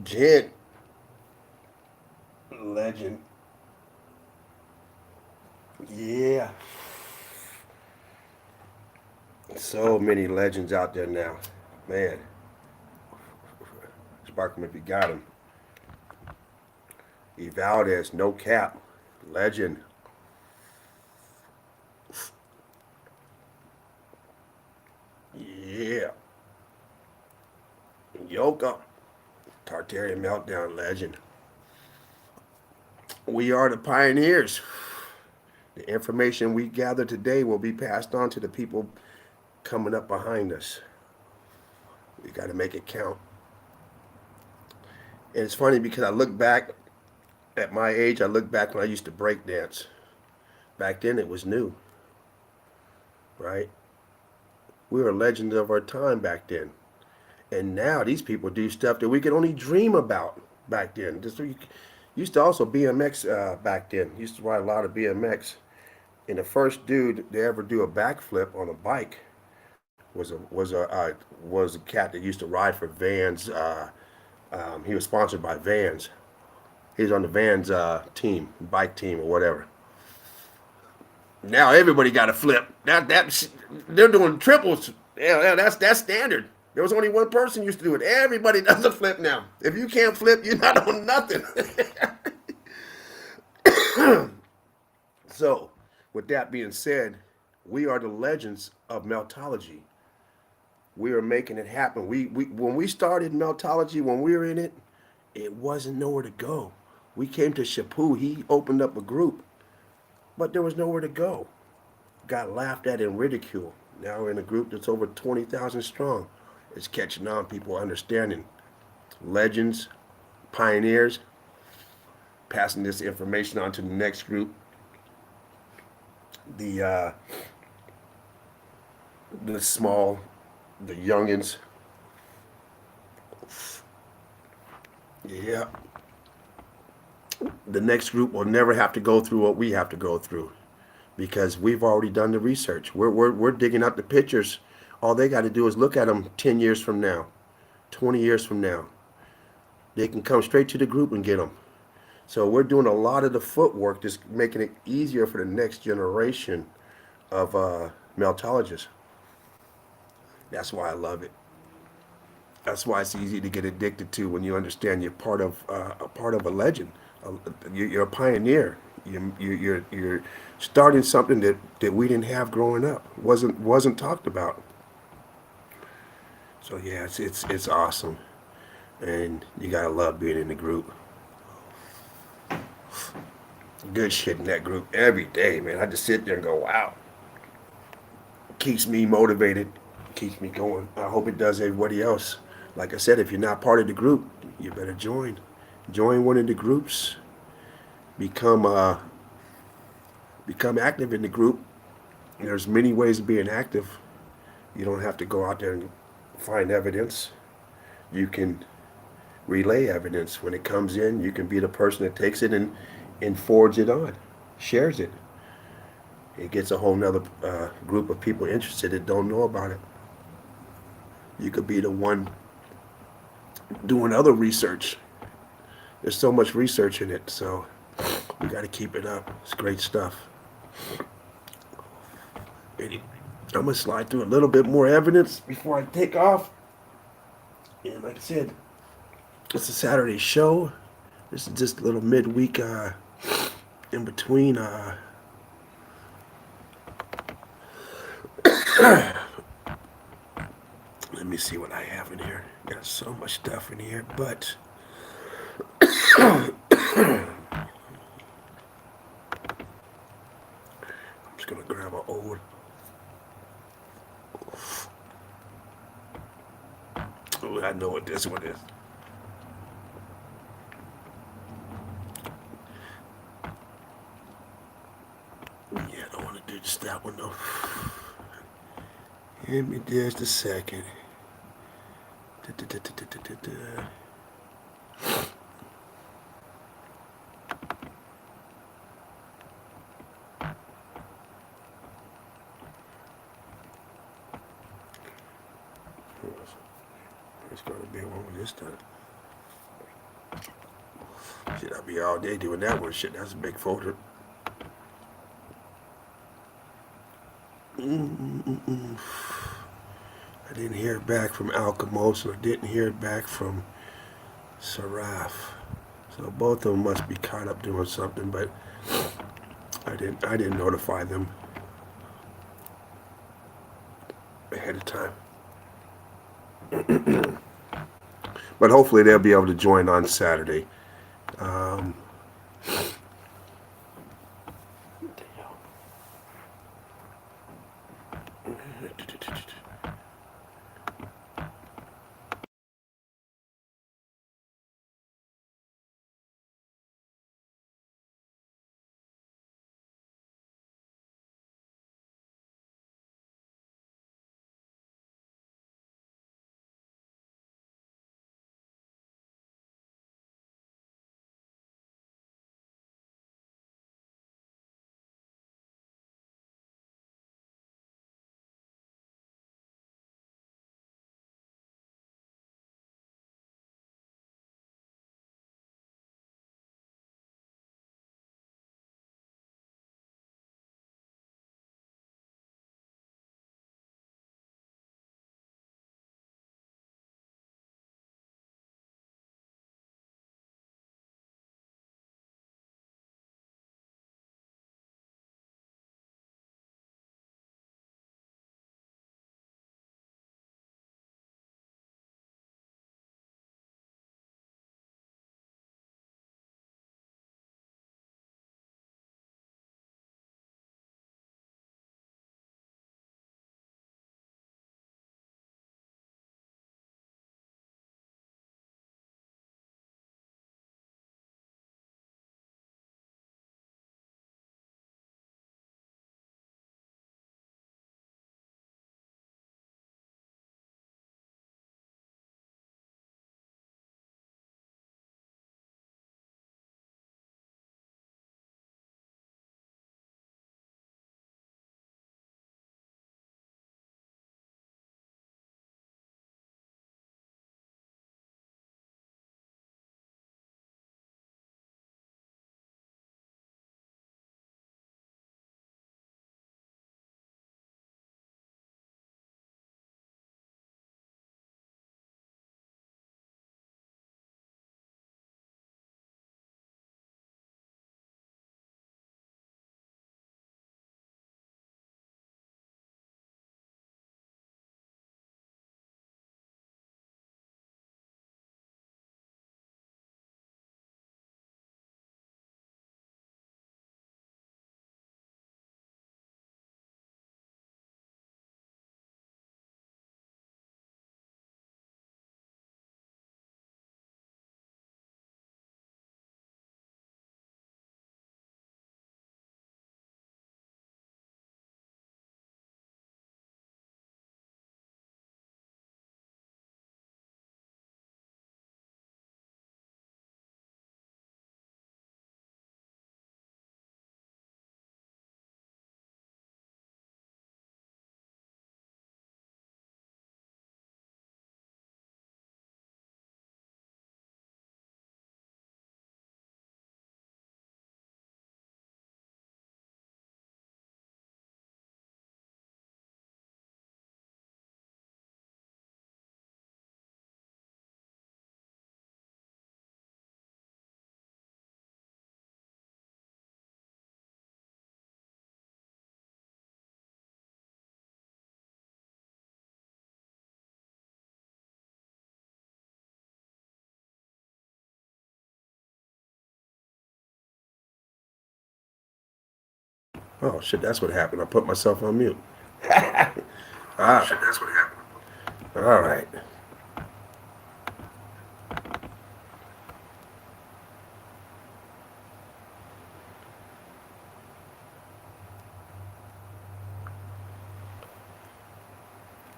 Jen, legend. Yeah. So many legends out there now. Man. Sparkman, if you got him. E. Valdez, no cap. Legend. Yeah. Yoka. Tartarian Meltdown, legend. We are the pioneers. The information we gather today will be passed on to the people coming up behind us. We got to make it count. And it's funny because I look back at my age, I look back when I used to break dance. Back then it was new, right? We were legends of our time back then. And now these people do stuff that we could only dream about back then. Just used to also BMX back then. Used to ride a lot of BMX. And the first dude to ever do a backflip on a bike was a cat that used to ride for Vans. He was sponsored by Vans. He was on the Vans team, bike team or whatever. Now everybody got a flip. They're doing triples. Yeah, that's standard. There was only one person used to do it. Everybody does a flip now. If you can't flip, you're not on nothing. So, with that being said, we are the legends of Meltology. We were making it happen. We when we started Meltology, when we were in it, it wasn't nowhere to go. We came to Shapu. He opened up a group, but there was nowhere to go. Got laughed at and ridiculed. Now we're in a group that's over 20,000 strong. It's catching on. People understanding. Legends, pioneers, passing this information on to the next group. The the small, the youngins. Yeah. The next group will never have to go through what we have to go through because we've already done the research. We're digging up the pictures. All they got to do is look at them 10 years from now, 20 years from now. They can come straight to the group and get them. So we're doing a lot of the footwork, just making it easier for the next generation of meltologists. That's why I love it. That's why it's easy to get addicted to when you understand you're part of a legend. You're a pioneer. You're starting something that we didn't have growing up. Wasn't talked about. So yeah, it's awesome, and you gotta love being in the group. Good shit in that group every day, man. I just sit there and go, wow. Keeps me motivated, keeps me going. I hope it does everybody else. Like I said, if you're not part of the group, you better join. Join one of the groups. Become become active in the group. There's many ways of being active. You don't have to go out there and find evidence. You can relay evidence. When it comes in, you can be the person that takes it and forwards it on, shares it. It gets a whole nother group of people interested that don't know about it. You could be the one doing other research. There's so much research in it, so we got to keep it up. It's great stuff. I'm gonna slide through a little bit more evidence before I take off. And like I said, it's a Saturday show. This is just a little midweek in between. Let me see what I have in here. Got so much stuff in here, but I'm just gonna grab an old. Oh, I know what this one is. Yeah, I don't want to do just that one though. Give me just a second. Da-da-da-da-da-da-da. It's gonna be one with this time. Shit, I'll be all day doing that one. Shit, that's a big folder. Mm-mm-mm. I didn't hear back from Alchemos, and I didn't hear back from Seraph. So both of them must be caught up doing something, but I didn't notify them ahead of time. But hopefully they'll be able to join on Saturday. Um, Oh shit, that's what happened. I put myself on mute. Ah, Shit, that's what happened. all right.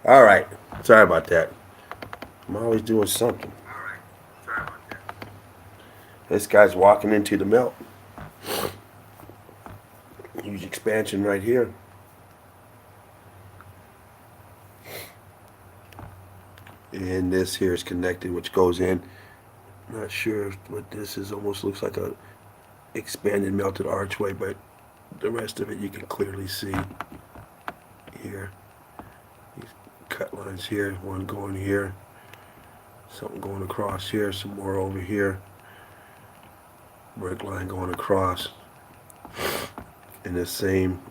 All right. Sorry about that. I'm always doing something. All right. Sorry about that. This guy's walking into the melt. Huge expansion right here. And this here is connected, which goes in. Not sure what this is. Almost looks like a expanded melted archway, but the rest of it you can clearly see here. These cut lines here, one going here, something going across here, some more over here, brick line going across, and the same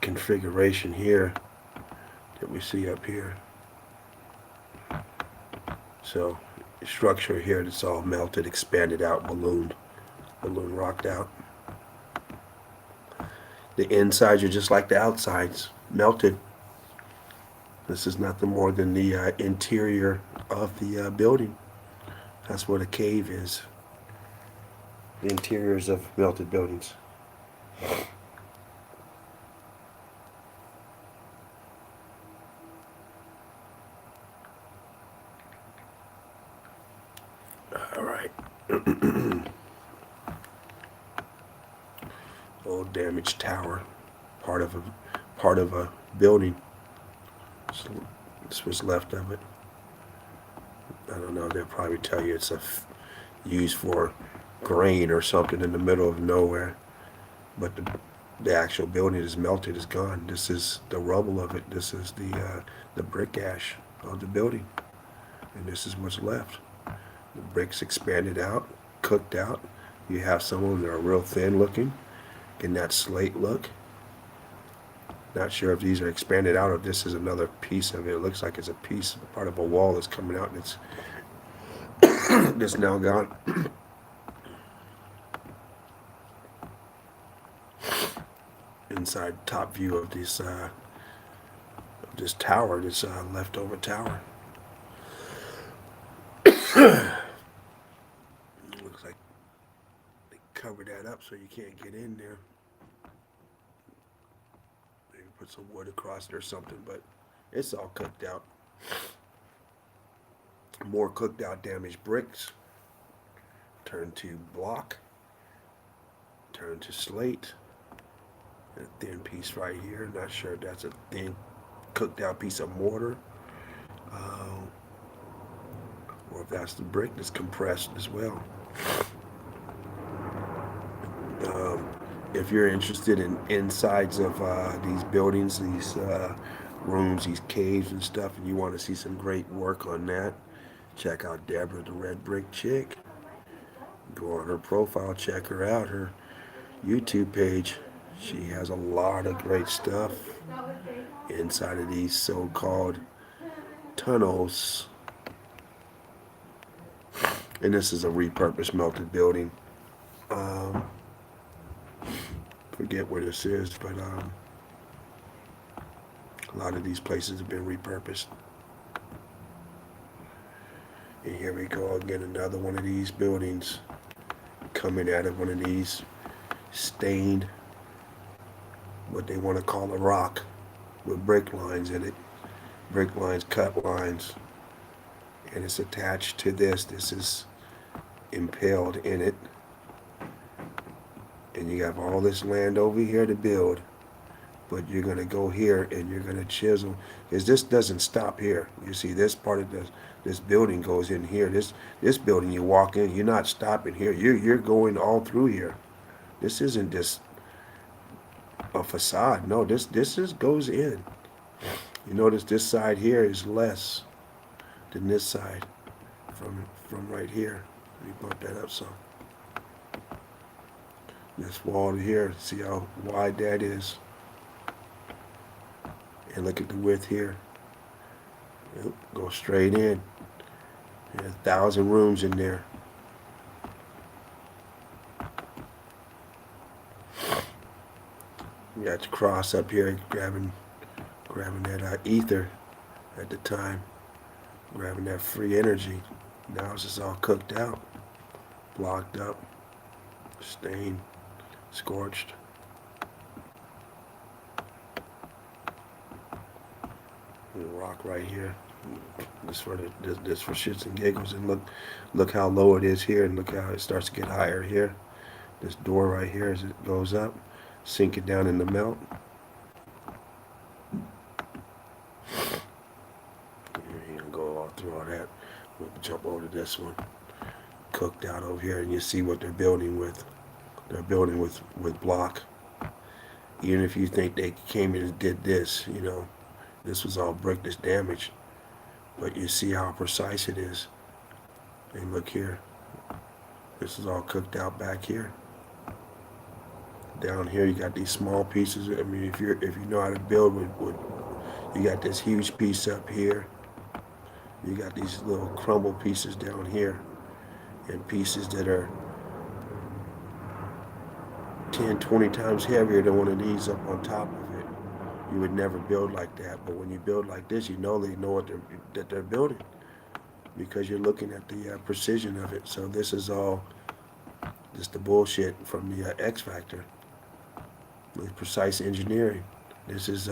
configuration here that we see up here. So the structure here that's all melted, expanded out, balloon rocked out. The insides are just like the outsides, melted. This is nothing more than the interior of the building. That's what a cave is. The interiors of melted buildings. All right. Old damaged tower, part of a building. So this was left of it. I don't know. They'll probably tell you it's used for grain or something in the middle of nowhere. But the actual building is melted, is gone. This is the rubble of it. This is the brick ash of the building, and this is what's left. The bricks expanded out, cooked out. You have some of them that are real thin looking, in that slate look. Not sure if these are expanded out or this is another piece of it. It looks like it's a piece, part of a wall that's coming out and it's that's now gone. Inside top view of this tower, this leftover tower. Looks like they covered that up so you can't get in there. Maybe put some wood across it or something, but it's all cooked out. More cooked out damaged bricks. Turned to block. Turned to slate. A thin piece right here. Not sure if that's a thin cooked out piece of mortar. Or if that's the brick that's compressed as well. If you're interested in insides of these buildings, these rooms, these caves and stuff, and you want to see some great work on that, check out Deborah the Red Brick Chick. Go on her profile, check her out, her YouTube page. She has a lot of great stuff inside of these so-called tunnels. And this is a repurposed melted building. Forget where this is, but a lot of these places have been repurposed. And here we go again, another one of these buildings coming out of one of these stained, what they want to call a rock, with brick lines in it. Brick lines, cut lines. And it's attached to this. This is impaled in it. And you have all this land over here to build. But you're going to go here and you're going to chisel. Because this doesn't stop here. You see, this part of this building goes in here. This building you walk in, you're not stopping here. You're going all through here. This isn't just a facade. No, this goes in. You notice this side here is less than this side from right here. Let me bump that up some. This wall here, see how wide that is. And look at the width here. Yep, go straight in. There's 1,000 rooms in there. You got your cross up here, grabbing that ether at the time, grabbing that free energy. Now it's just all cooked out, blocked up, stained, scorched. The rock right here. This for shits and giggles, and look how low it is here, and look how it starts to get higher here. This door right here, as it goes up, sink it down in the melt. You can go all through all that. We'll jump over to this one, cooked out over here, and you see what they're building with. They're building with block. Even if you think they came in and did this, you know, this was all brick that's damaged. But you see how precise it is. And look here. This is all cooked out back here. Down here you got these small pieces. I mean, if you know how to build with you got this huge piece up here. You got these little crumble pieces down here, and pieces that are 10, 20 times heavier than one of these up on top of it. You would never build like that, but when you build like this, you know they know what they're building, because you're looking at the precision of it. So this is all just the bullshit from the X Factor. With precise engineering. This is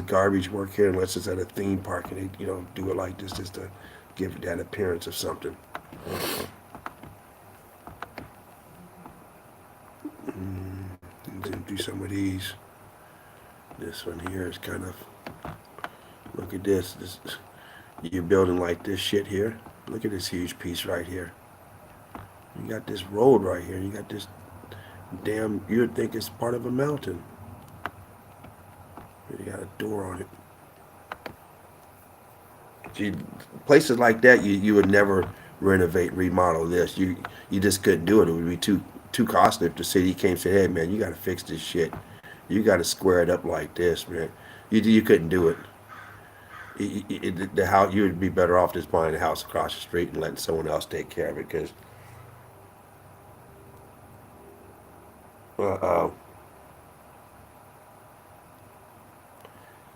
garbage work here, unless it's at a theme park and they, you know, do it like this just to give it that appearance of something. Do some of these. This one here is kind of, look at this. You're building like this shit here. Look at this huge piece right here. You got this road right here. You got this damn, you would think it's part of a mountain. You got a door on it. See, places like that, you would never renovate, remodel this. You just couldn't do it. It would be too costly if the city came and said, hey man, you got to fix this shit. You got to square it up like this, man. You couldn't do it. The house, you would be better off just buying a house across the street and letting someone else take care of it, because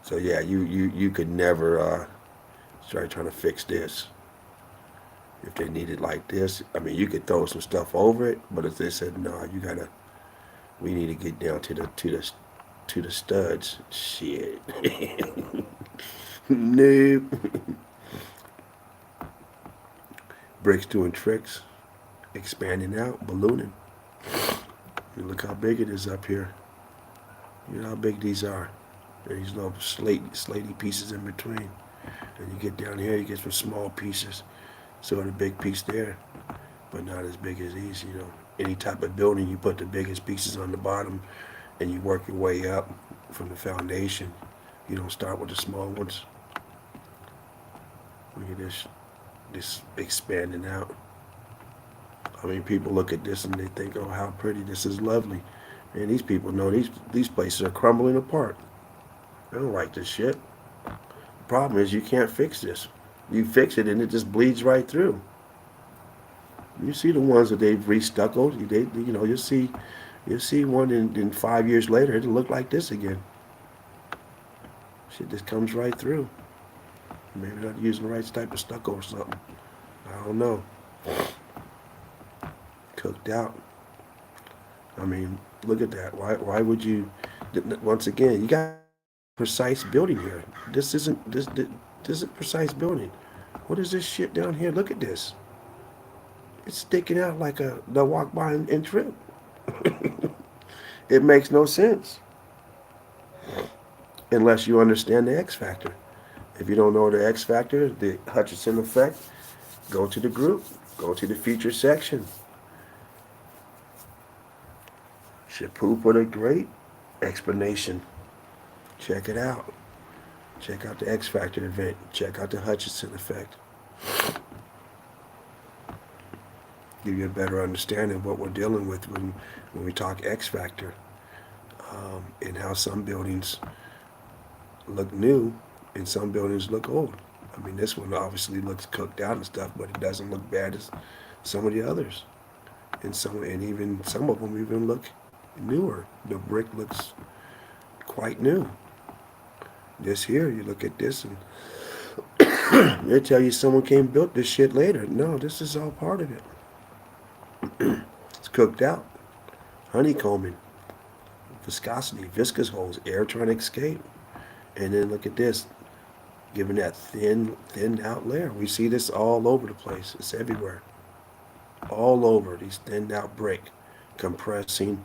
so yeah, you could never start trying to fix this. If they need it like this, I mean, you could throw some stuff over it, but if they said no, we need to get down to the studs. Shit. Nope. Bricks doing tricks, expanding out, ballooning. And look how big it is up here. You know how big these are. These little slaty pieces in between. And you get down here, you get some small pieces. So the big piece there, but not as big as these, you know. Any type of building, you put the biggest pieces on the bottom and you work your way up from the foundation. You don't start with the small ones. Look at this expanding out. I mean, people look at this and they think, oh, how pretty, this is lovely. And these people know these places are crumbling apart. They don't like this shit. The problem is you can't fix this. You fix it and it just bleeds right through. You see the ones that they've restuccoed, you know, you'll see one in 5 years later, it'll look like this again. Shit just comes right through. Maybe not using the right type of stucco or something. I don't know. Cooked out. I mean, look at that. Why would you? Once again, you got precise building here. This isn't precise building. What is this shit down here? Look at this. It's sticking out like they'll walk by and trip. It makes no sense unless you understand the X factor. If you don't know the X factor, the Hutchinson effect, go to the group, go to the feature section. Shapu put a great explanation. Check it out. Check out the X Factor event. Check out the Hutchinson effect. Give you a better understanding of what we're dealing with when we talk X Factor, and how some buildings look new and some buildings look old. I mean, this one obviously looks cooked out and stuff, but it doesn't look bad as some of the others. And even some of them even look newer. The brick looks quite new. This here, you look at this and they tell you someone came and built this shit later. No, this is all part of it. It's cooked out. Honeycombing, viscosity, viscous holes, air trying to escape. And then look at this, giving that thinned out layer. We see this all over the place. It's everywhere. All over these thinned out brick, compressing,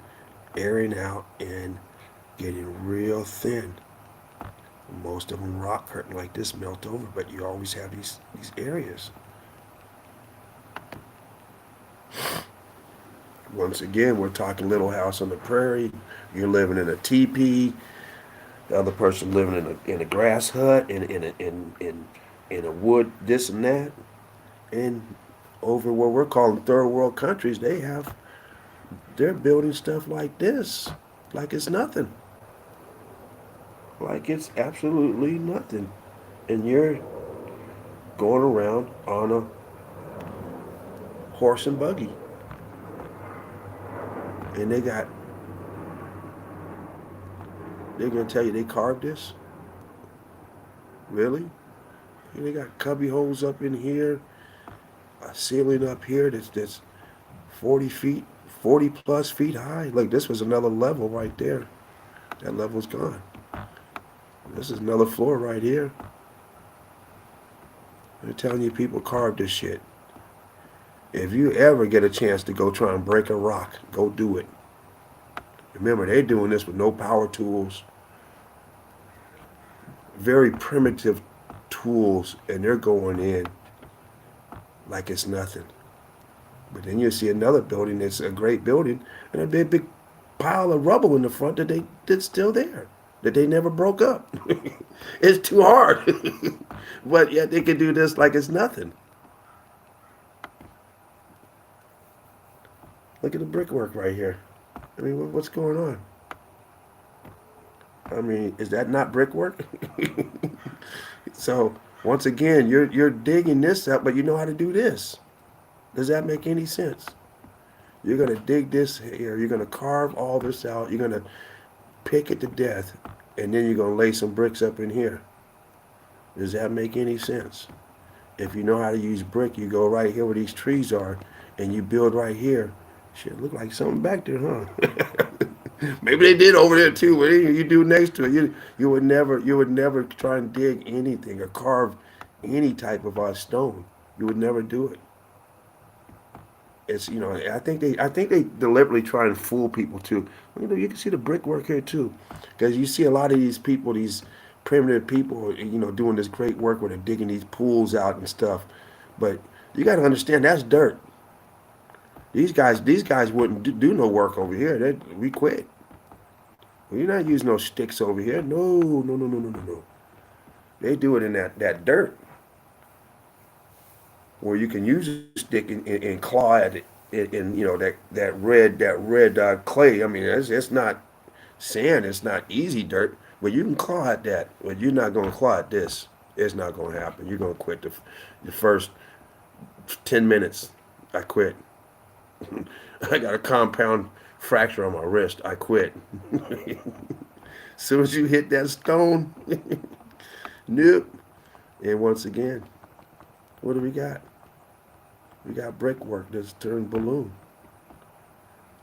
airing out, and getting real thin. Most of them rock curtain like this melt over, but you always have these areas. Once again, we're talking Little House on the Prairie. You're living in a teepee. The other person living in a grass hut, in a wood, this and that. And over where we're calling third world countries, they're building stuff like this, like it's nothing, like it's absolutely nothing, and you're going around on a horse and buggy, and they're gonna tell you they carved this, really? And they got cubby holes up in here, a ceiling up here that's 40 feet, 40 plus feet high. Like this was another level right there. That level's gone. This is another floor right here. They're telling you people carved this shit. If you ever get a chance to go try and break a rock, go do it. Remember, they're doing this with no power tools, very primitive tools, and they're going in like it's nothing. But then you see another building that's a great building, and a big pile of rubble in the front that's still there, that they never broke up. It's too hard. But yet they can do this like it's nothing. Look at the brickwork right here. I mean, what's going on? I mean, is that not brickwork? So once again, you're digging this up, but you know how to do this. Does that make any sense? You're gonna dig this here. You're gonna carve all this out. You're gonna pick it to death, and then you're gonna lay some bricks up in here. Does that make any sense? If you know how to use brick, you go right here where these trees are, and you build right here. Shit, look like something back there, huh? Maybe they did over there too. What you do next to it? You would never try and dig anything or carve any type of stone. You would never do it. It's I think they deliberately try and fool people too. You can see the brickwork here too, because you see a lot of these people, these primitive people, doing this great work where they're digging these pools out and stuff. But you got to understand that's dirt. These guys wouldn't do no work over here. We quit. We're not using no sticks over here. No, no, no, no, no, no, no. They do it in that dirt where you can use a stick and claw at it in that red clay. I mean, it's not sand. It's not easy dirt, but you can claw at that. But you're not going to claw at this. It's not going to happen. You're going to quit the first 10 minutes. I quit. I got a compound fracture on my wrist. I quit. As soon as you hit that stone, nope. And once again, what do we got? We got brickwork that's turned balloon.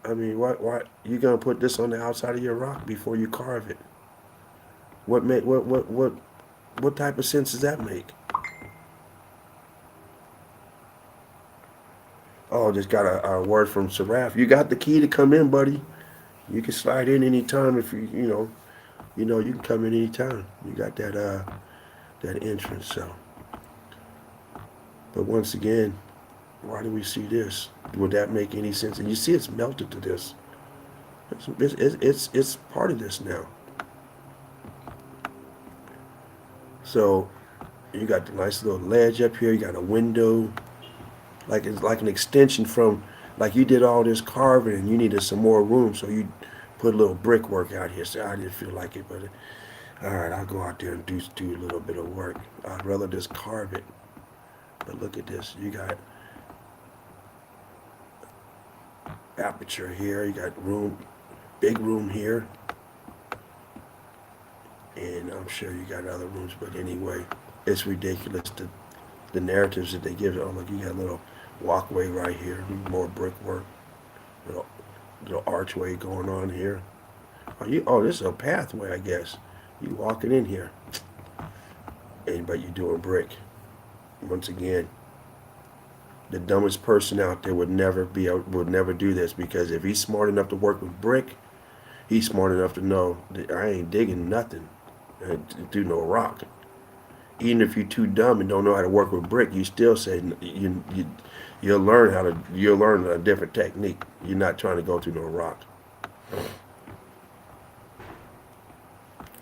I mean, why you gonna put this on the outside of your rock before you carve it? What type of sense does that make? Oh, just got a word from Seraph. You got the key to come in, buddy. You can slide in anytime if you can come in anytime. You got that entrance. So, but once again, why do we see this? Would that make any sense? And you see, it's melted to this. It's part of this now. So, you got the nice little ledge up here. You got a window. Like it's like an extension from, like you did all this carving and you needed some more room, so you put a little brickwork out here. So I didn't feel like it, but all right, I'll go out there and do a little bit of work. I'd rather just carve it. But look at this. You got aperture here. You got room, big room here. And I'm sure you got other rooms, but anyway, it's ridiculous. The narratives that they give. Oh, look, you got a little walkway right here, more brickwork, little archway going on here. Oh, this is a pathway, I guess. You walking in here, but you doing brick. Once again, the dumbest person out there would never do this, because if he's smart enough to work with brick, he's smart enough to know that I ain't digging nothing, do no rock. Even if you're too dumb and don't know how to work with brick, you still say you'll learn a different technique. You're not trying to go through no rock.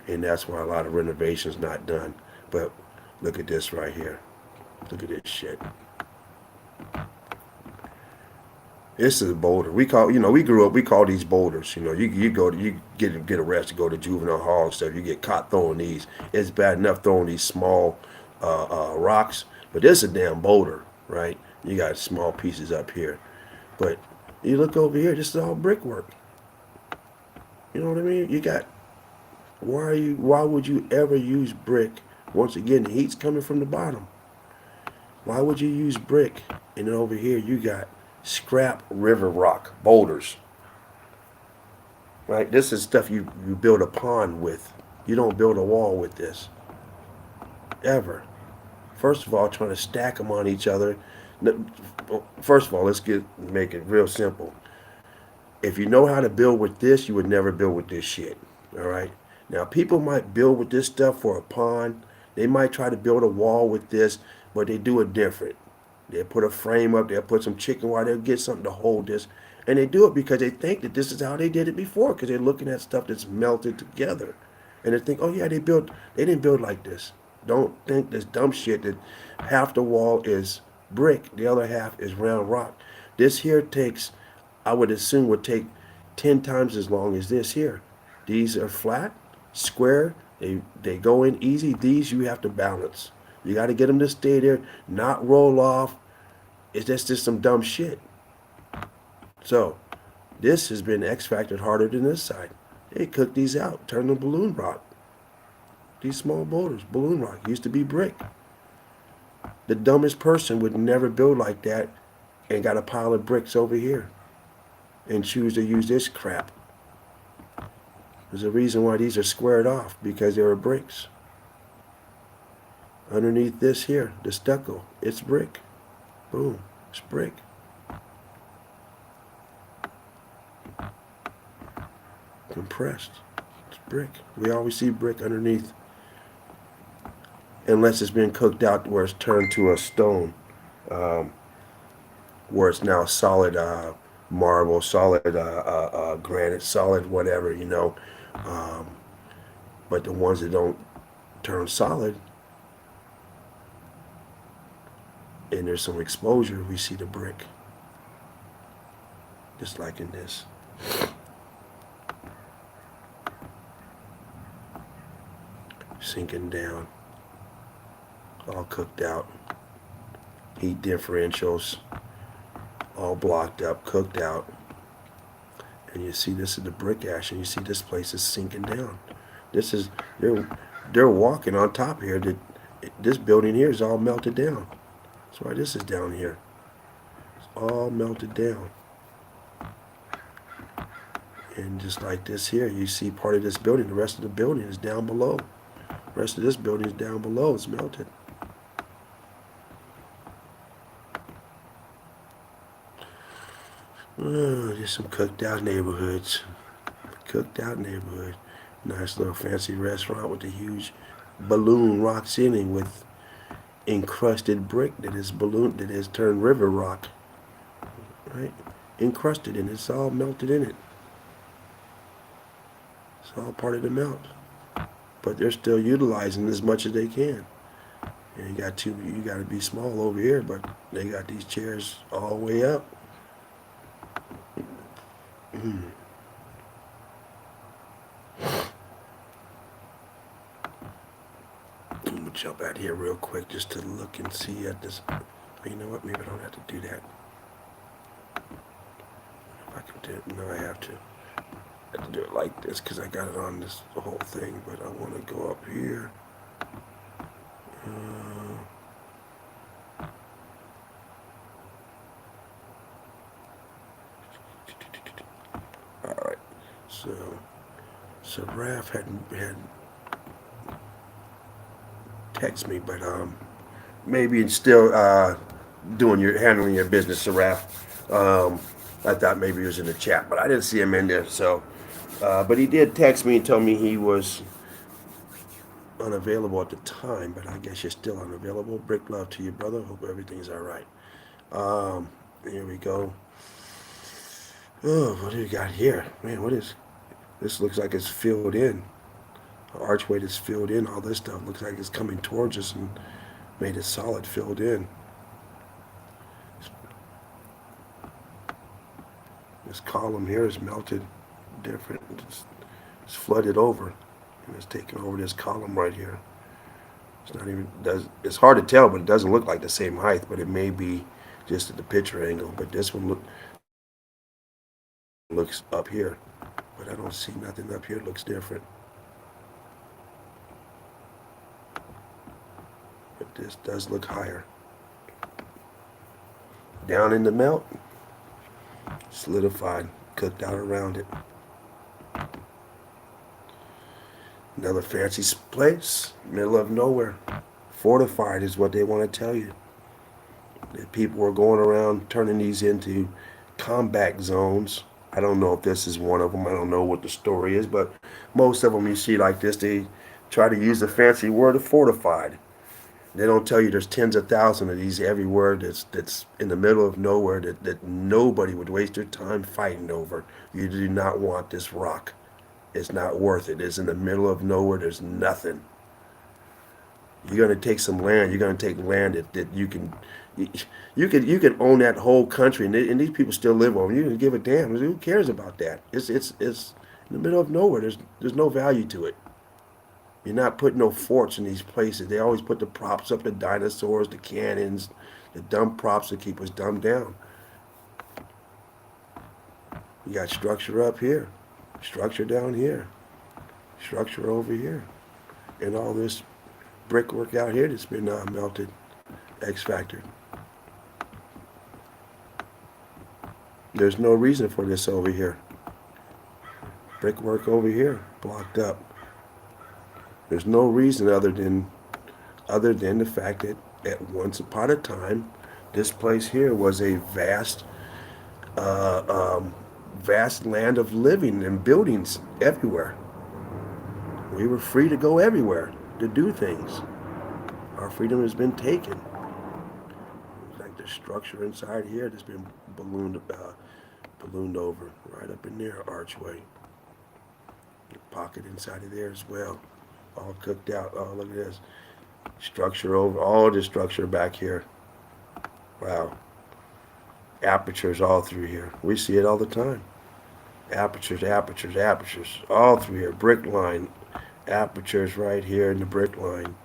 And that's why a lot of renovations not done. But look at this right here. Look at this shit. This is a boulder. We grew up, we call these boulders. You get arrested, go to juvenile hall and stuff. You get caught throwing these. It's bad enough throwing these small rocks, but this is a damn boulder, right? You got small pieces up here. But you look over here, this is all brickwork. You know what I mean? You got, why would you ever use brick? Once again, the heat's coming from the bottom. Why would you use brick? And then over here you got scrap river rock boulders. Right? This is stuff you build a pond with. You don't build a wall with this. Ever. First of all, trying to stack them on each other. First of all, let's make it real simple. If you know how to build with this, you would never build with this shit. All right? Now, people might build with this stuff for a pond. They might try to build a wall with this, but they do it different. They'll put a frame up, they'll put some chicken wire, they'll get something to hold this. And they do it because they think that this is how they did it before, because they're looking at stuff that's melted together. And they think, oh yeah, they didn't build like this. Don't think this dumb shit that half the wall is brick, the other half is round rock. This here takes, I would assume, would take 10 times as long as this here. These are flat, square, they go in easy. These you have to balance. You got to get them to stay there, not roll off. It's just some dumb shit. So, this has been X-factored harder than this side. They cooked these out, turned them balloon rock. These small boulders, balloon rock, used to be brick. The dumbest person would never build like that and got a pile of bricks over here and choose to use this crap. There's a reason why these are squared off, because they were bricks. Underneath this here, the stucco, it's brick. Boom, it's brick. Compressed, it's brick. We always see brick underneath, unless it's been cooked out where it's turned to a stone, where it's now solid marble, solid granite, solid whatever, but the ones that don't turn solid, and there's some exposure, we see the brick. Just like in this. Sinking down. All cooked out. Heat differentials. All blocked up, cooked out. And you see this is the brick ash, and you see this place is sinking down. This is, they're walking on top here. This building here is all melted down. That's why this is down here. It's all melted down. And just like this here, you see part of this building. The rest of the building is down below. The rest of this building is down below. It's melted. Oh, just some cooked out neighborhoods. Cooked out neighborhood. Nice little fancy restaurant with a huge balloon rock ceiling with encrusted brick that is turned river rock. Right? Encrusted in it. It's all melted in it. It's all part of the melt. But they're still utilizing as much as they can. And you got to be small over here, but they got these chairs all the way up. I'm gonna jump out here real quick just to look and see at this. You know what? Maybe I don't have to do that. If I can do it, no, I have to. I have to do it like this because I got it on this whole thing, but I want to go up here. All right. So Raph had text me, but maybe it's still handling your business, Raph. I thought maybe he was in the chat, but I didn't see him in there. So, but he did text me and tell me he was unavailable at the time. But I guess you're still unavailable. Brick love to you, brother. Hope everything's all right. Here we go. Oh, what do you got here, man? What is this? Looks like it's filled in. The archway that's filled in. All this stuff looks like it's coming towards us and made it solid, filled in. This column here is melted different. It's flooded over, and it's taken over this column right here. It's not even it's hard to tell, but it doesn't look like the same height. But it may be just at the picture angle. But this one looks up here, but I don't see nothing up here. It looks different. But this does look higher. Down in the melt, solidified, cooked out around it. Another fancy place, middle of nowhere. Fortified is what they want to tell you. That people are going around turning these into combat zones. I don't know if this is one of them. I don't know what the story is, but most of them you see like this, they try to use the fancy word of fortified. They don't tell you there's tens of thousands of these everywhere that's in the middle of nowhere that nobody would waste their time fighting over. You do not want this rock. It's not worth it. It's in the middle of nowhere. There's nothing. You're going to take some land. You're going to take land that you can own that whole country, and these people still live over. You can give a damn. Who cares about that? It's in the middle of nowhere. There's no value to it. You're not putting no forts in these places. They always put the props up, the dinosaurs, the cannons, the dumb props to keep us dumbed down. You got structure up here, structure down here, structure over here, and all this brickwork out here that's been melted, X-factored. There's no reason for this over here. Brickwork over here, blocked up. There's no reason other than the fact that at once upon a time, this place here was a vast land of living and buildings everywhere. We were free to go everywhere to do things. Our freedom has been taken. Like the structure inside here that's been ballooned over right up in there, archway. The pocket inside of there as well. All cooked out. Oh, look at this. Structure over, all the structure back here. Wow. Apertures all through here. We see it all the time. Apertures, apertures, apertures. All through here. Brick line. Apertures right here in the brick line.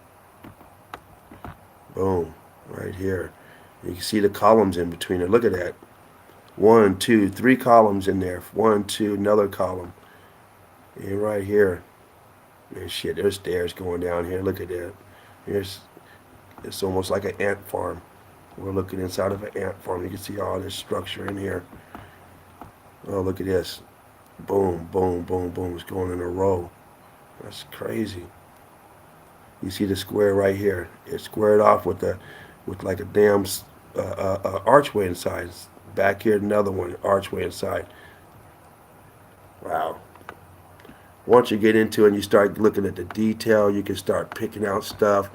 Boom. Right here. You can see the columns in between it. Look at that. 1, 2, 3 columns in there. 1, 2, another column. And right here. And shit, there's stairs going down here. Look at that. It's almost like an ant farm. We're looking inside of an ant farm. You can see all this structure in here. Oh, look at this. Boom, boom, boom, boom. It's going in a row. That's crazy. You see the square right here. It's squared off with like a damn archway inside. Back here, another one, archway inside. Wow. Once you get into it and you start looking at the detail, you can start picking out stuff.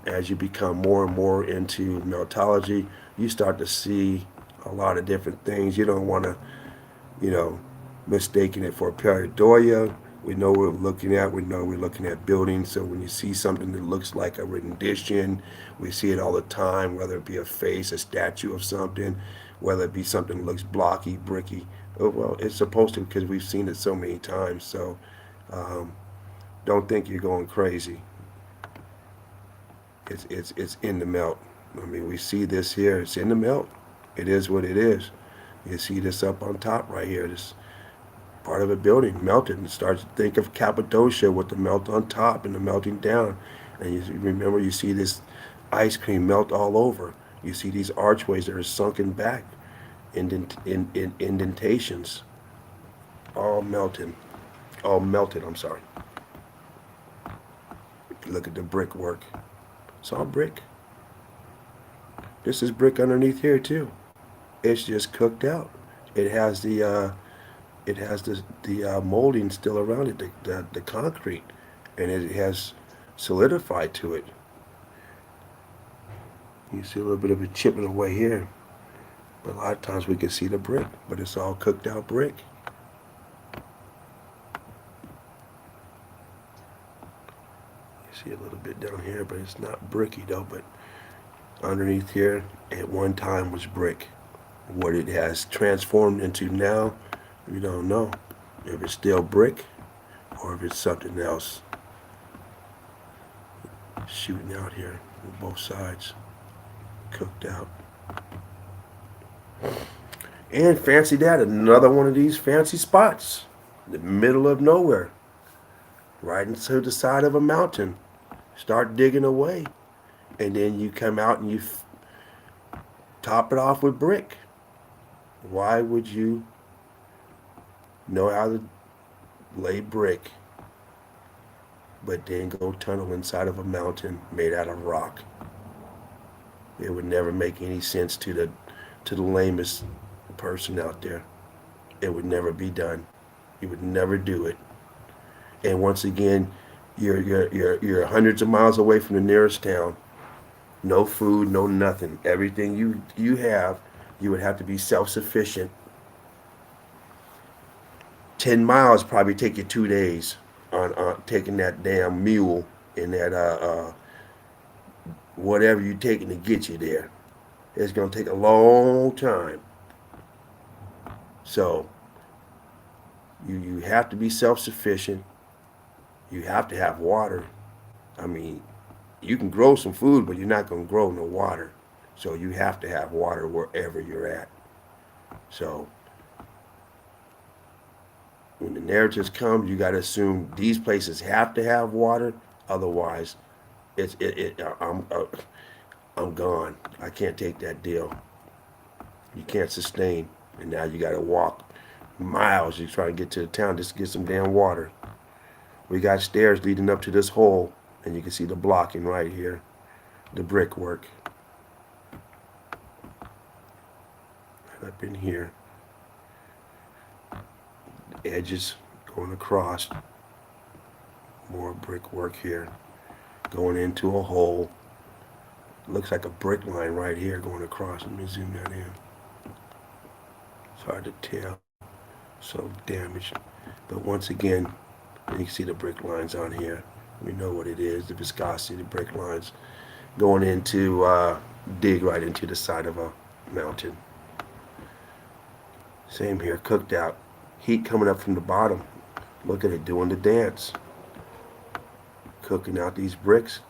As you become more and more into meltology, you start to see a lot of different things. You don't want to, mistaking it for pareidolia. We know what we're looking at. We know we're looking at buildings. So when you see something that looks like a rendition, we see it all the time, whether it be a face, a statue of something, whether it be something that looks blocky, bricky. Oh, well, it's supposed to because we've seen it so many times. So don't think you're going crazy. It's in the melt. I mean, we see this here. It's in the melt. It is what it is. You see this up on top right here. part of a building melted, and start to think of Cappadocia with the melt on top and the melting down. And you remember, you see this ice cream melt all over. You see these archways that are sunken back, indentations, all melting, all melted. I'm sorry. Look at the brickwork. It's all brick. This is brick underneath here too. It's just cooked out. It has the molding still around it, the concrete, and it has solidified to it. You see a little bit of it chipping away here, but a lot of times we can see the brick, but it's all cooked out brick. You see a little bit down here, but it's not bricky though. But underneath here, at one time was brick. What it has transformed into now, we don't know. If it's still brick or if it's something else. Shooting out here on both sides, cooked out. And fancy that, another one of these fancy spots, the middle of nowhere, right into the side of a mountain. Start digging away, and then you come out and you top it off with brick. Why would you know how to lay brick, but then go tunnel inside of a mountain made out of rock? It would never make any sense to the lamest person out there. It would never be done. You would never do it. And once again, you're hundreds of miles away from the nearest town. No food, no nothing. Everything you have, you would have to be self-sufficient. 10 miles probably take you 2 days on taking that damn mule and that whatever you're taking to get you there. It's going to take a long time. So you have to be self-sufficient. You have to have water. I mean, you can grow some food, but you're not going to grow no water. So you have to have water wherever you're at. So when the narratives come, you got to assume these places have to have water. Otherwise, I'm gone. I can't take that deal. You can't sustain. And now you got to walk miles. You try to get to the town just to get some damn water. We got stairs leading up to this hole, and you can see the blocking right here, the brickwork. Right up in here. The edges going across. More brickwork here. Going into a hole. Looks like a brick line right here going across. Let me zoom that in. It's hard to tell. So damaged. But once again, you can see the brick lines on here. We know what it is, the viscosity, the brick lines going into, dig right into the side of a mountain. Same here, cooked out. Heat coming up from the bottom. Look at it doing the dance. Cooking out these bricks,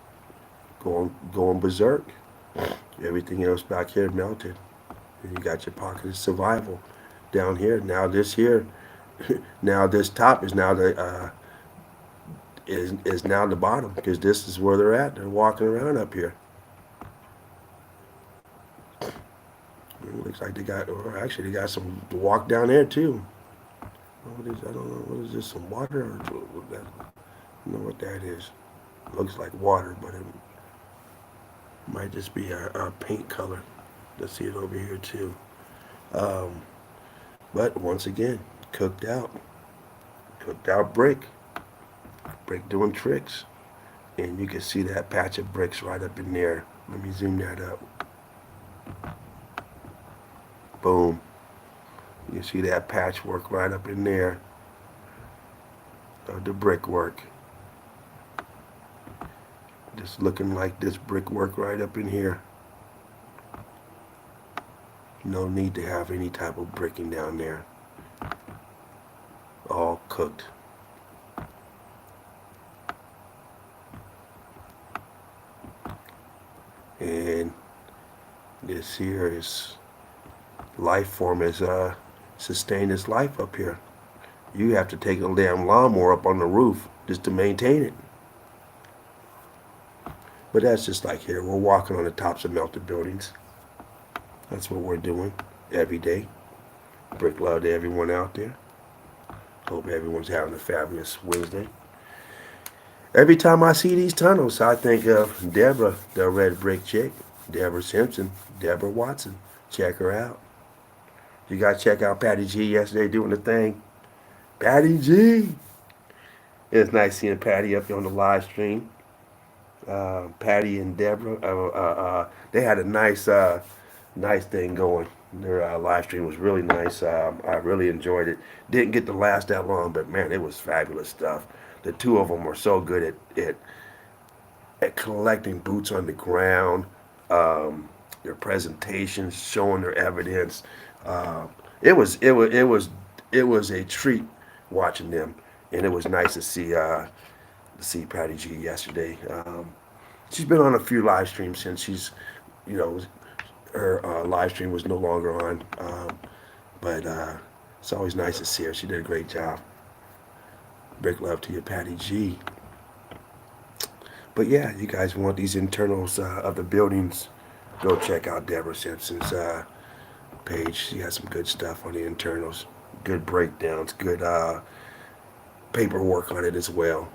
going berserk. Everything else back here melted. And you got your pocket of survival down here. Now this here, now this top is now the is now the bottom, because this is where they're at. They're walking around up here. It looks like they got, or actually they got some to walk down there too. What is, I don't know, what is this, some water? Or that, I don't know what that is. Looks like water, but it might just be a paint color. Let's see it over here too. But once again, cooked out brick doing tricks. And you can see that patch of bricks right up in there. Let me zoom that up. Boom. You see that patchwork right up in there of the brickwork. Just looking like this brickwork right up in here. No need to have any type of bricking down there. All cooked. And this here is life form has sustained its life up here. You have to take a damn lawnmower up on the roof just to maintain it. But that's just like here. We're walking on the tops of melted buildings. That's what we're doing every day. Brick love to everyone out there. Hope everyone's having a fabulous Wednesday. Every time I see these tunnels, I think of Deborah, the red brick chick. Deborah Simpson, Deborah Watson. Check her out. You got to check out Patty G yesterday doing the thing. Patty G. It's nice seeing Patty up on the live stream. Patty and Deborah, they had a nice thing going. Their live stream was really nice. I really enjoyed it. Didn't get to last that long, but man, it was fabulous stuff. The two of them were so good at collecting boots on the ground, their presentations, showing their evidence. It was a treat watching them, and it was nice to see Patty G yesterday. She's been on a few live streams since you know, her live stream was no longer on. But it's always nice to see her. She did a great job. Big love to you, Patty G. But yeah, you guys want these internals of the buildings, go check out Deborah Simpson's page. She has some good stuff on the internals. Good breakdowns, good paperwork on it as well.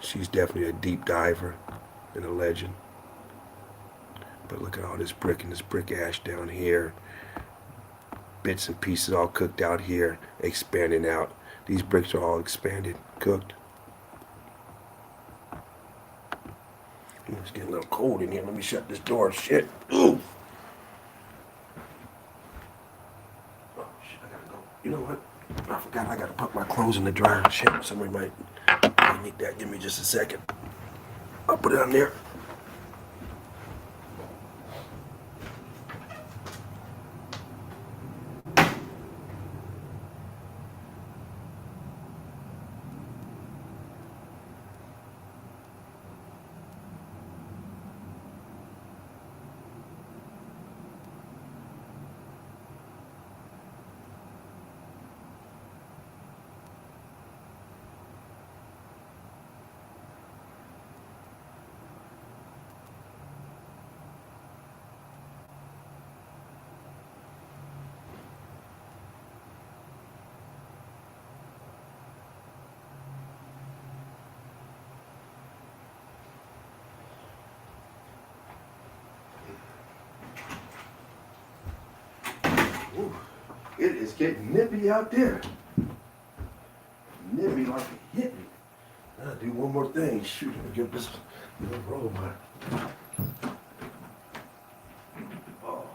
She's definitely a deep diver and a legend. But look at all this brick and this brick ash down here. Bits and pieces all cooked out here, expanding out. These bricks are all expanded, cooked. It's getting a little cold in here. Let me shut this door. Shit. Ooh. Oh, shit, I gotta go. You know what? I forgot I gotta put my clothes in the dryer. Shit, somebody might need that. Give me just a second. I'll put it on there. Ooh, it is getting nippy out there. Nippy like a hit me. I'll do one more thing. Shoot, let me get this little roll my. Oh.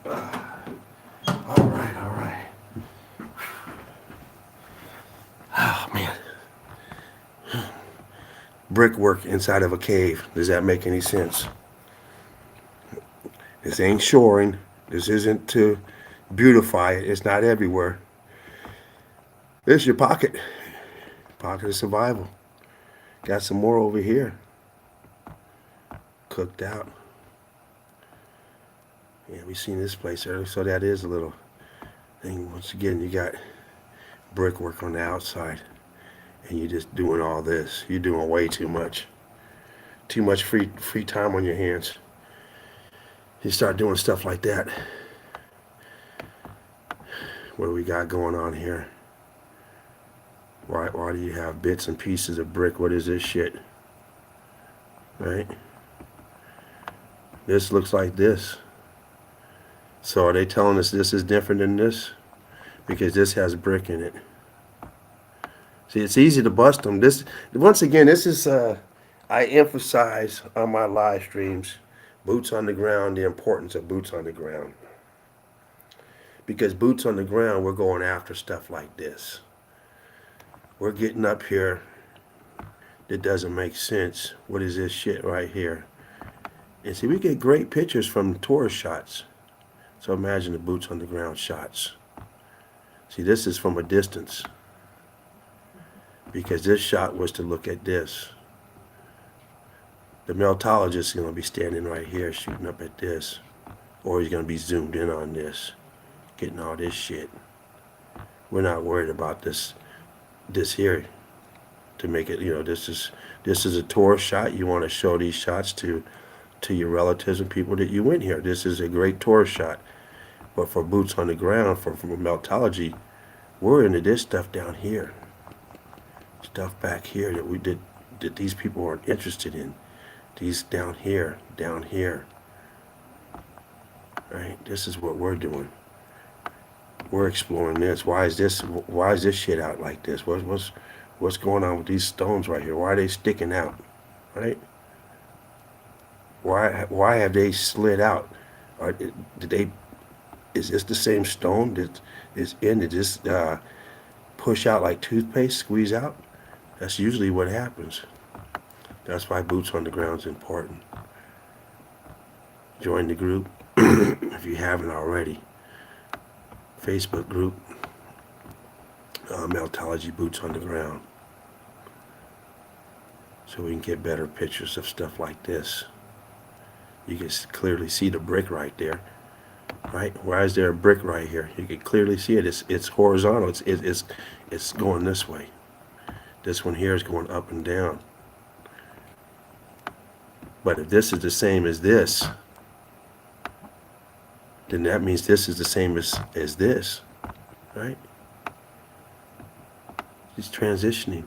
All right, all right. Oh, man. Brickwork inside of a cave. Does that make any sense? This ain't shoring. This isn't to beautify it. It's not everywhere. This is your pocket. Pocket of survival. Got some more over here. Cooked out. Yeah, we seen this place earlier, so that is a little thing. Once again, you got brickwork on the outside, and you're just doing all this. You're doing way too much. Too much free time on your hands. You start doing stuff like that. What do we got going on here? Why do you have bits and pieces of brick? What is this shit? Right? This looks like this. So are they telling us this is different than this? Because this has brick in it. See, it's easy to bust them. Once again, this is, I emphasize on my live streams, boots on the ground, the importance of boots on the ground. Because boots on the ground, we're going after stuff like this. We're getting up here that doesn't make sense. What is this shit right here? And see, we get great pictures from tourist shots. So imagine the boots on the ground shots. See, this is from a distance. Because this shot was to look at this. The meltologist is going to be standing right here shooting up at this. or he's going to be zoomed in on this, getting all this shit. We're not worried about this here to make it, this is a tourist shot. You want to show these shots to your relatives and people that you went here. This is a great tourist shot. But for boots on the ground, for meltology, we're into this stuff down here. Stuff back here that these people aren't interested in. These down here. Right? This is what we're doing. We're exploring this. Why is this shit out like this? What's going on with these stones right here? Why are they sticking out? Right? Why have they slid out? Is this the same stone that is in? Did this push out like toothpaste, squeeze out? That's usually what happens. That's why boots on the ground is important. Join the group if you haven't already. Facebook group, Meltology Boots on the Ground, so we can get better pictures of stuff like this. You can clearly see the brick right there, right? Why is there a brick right here? You can clearly see it. It's horizontal. It's going this way. This one here is going up and down. But if this is the same as this, then that means this is the same as this, right? It's transitioning.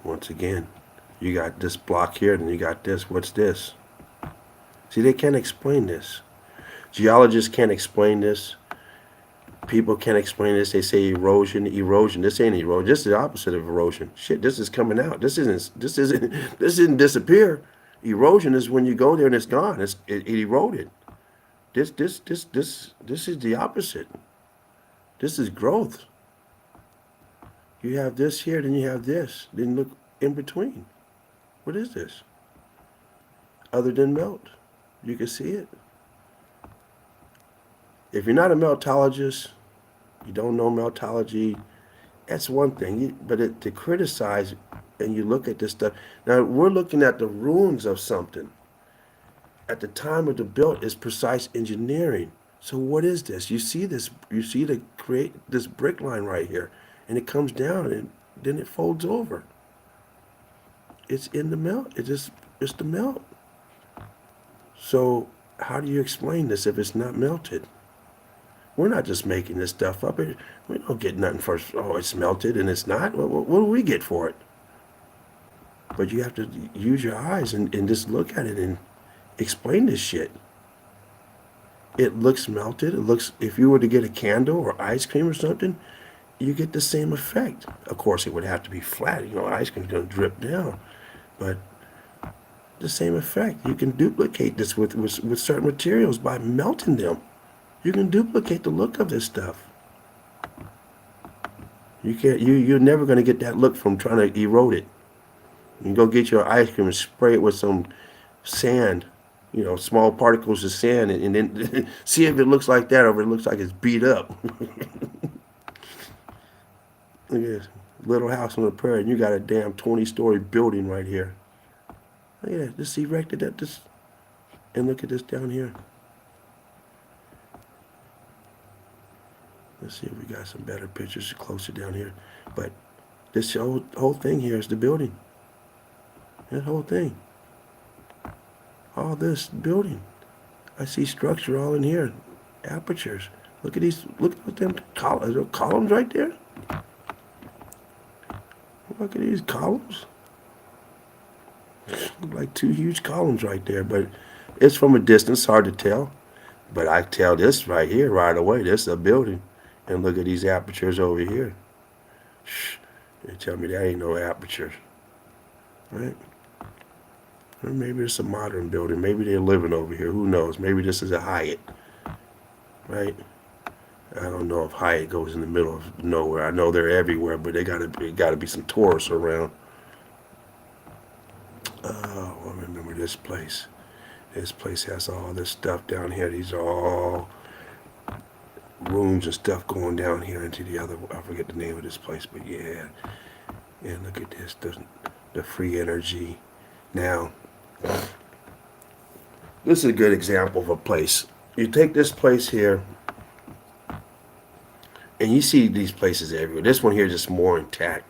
Once again, you got this block here, then you got this. What's this? See, they can't explain this. Geologists can't explain this. People can't explain this. They say erosion. This ain't erosion. This is the opposite of erosion. Shit, this is coming out. This didn't disappear. Erosion is when you go there and it's gone. It eroded. This is the opposite. This is growth. You have this here, then you have this. Then look in between. What is this? Other than melt. You can see it. If you're not a meltologist, you don't know meltology, that's one thing. But to criticize and you look at this stuff. Now, we're looking at the ruins of something. At the time of the build is precise engineering. So what is this? You see this, create this brick line right here. And it comes down and then it folds over. It's in the melt. It's the melt. So how do you explain this if it's not melted? We're not just making this stuff up. We don't get nothing for, it's melted and it's not. What do we get for it? But you have to use your eyes and just look at it and explain this shit. It looks melted. It looks, if you were to get a candle or ice cream or something, you get the same effect. Of course, it would have to be flat. Ice cream's going to drip down. But the same effect. You can duplicate this with certain materials by melting them. You can duplicate the look of this stuff. You can't. You're never going to get that look from trying to erode it. You can go get your ice cream and spray it with some sand, small particles of sand, and then see if it looks like that or if it looks like it's beat up. Look at this little house on the prairie, and you got a damn 20-story building right here. Look at that, just erected at this, and look at this down here. Let's see if we got some better pictures closer down here. But this whole thing here is the building. That whole thing. All this building. I see structure all in here. Apertures. Look at these. Look at them columns right there. Look at these columns. Look like two huge columns right there. But it's from a distance, hard to tell. But I tell this right here, right away. This is a building. And look at these apertures over here. Shh. They tell me that ain't no apertures. Right? Or maybe it's a modern building. Maybe they're living over here. Who knows? Maybe this is a Hyatt. Right? I don't know if Hyatt goes in the middle of nowhere. I know they're everywhere, but they gotta be some tourists around. Oh, I remember this place. This place has all this stuff down here. These are all rooms and stuff going down here into the other. I forget the name of this place, but yeah. And look at this. The free energy. Now, this is a good example of a place. You take this place here, and you see these places everywhere. This one here is just more intact.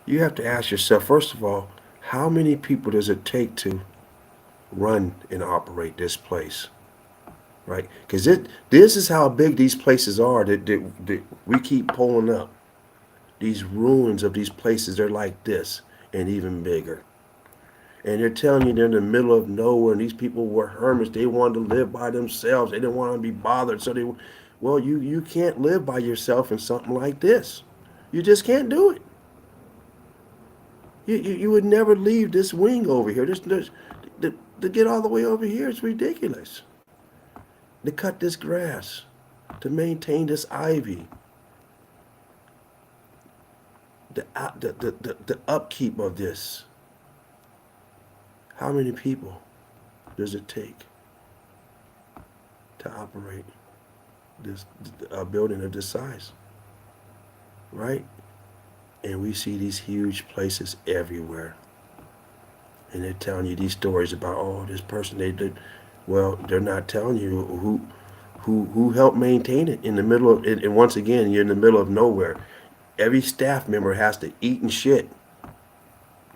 You have to ask yourself, first of all, how many people does it take to run and operate this place? Right? Because this is how big these places are that we keep pulling up. These ruins of these places, they're like this and even bigger. And they're telling you they're in the middle of nowhere, and these people were hermits. They wanted to live by themselves. They didn't want to be bothered. Well, you can't live by yourself in something like this. You just can't do it. You would never leave this wing over here. To get all the way over here, it's ridiculous. To cut this grass, to maintain this ivy, the upkeep of this. How many people does it take to operate this a building of this size? Right? And we see these huge places everywhere. And they're telling you these stories about, oh, this person they did. Well, they're not telling you who helped maintain it in the middle of it. And once again, you're in the middle of nowhere. Every staff member has to eat and shit.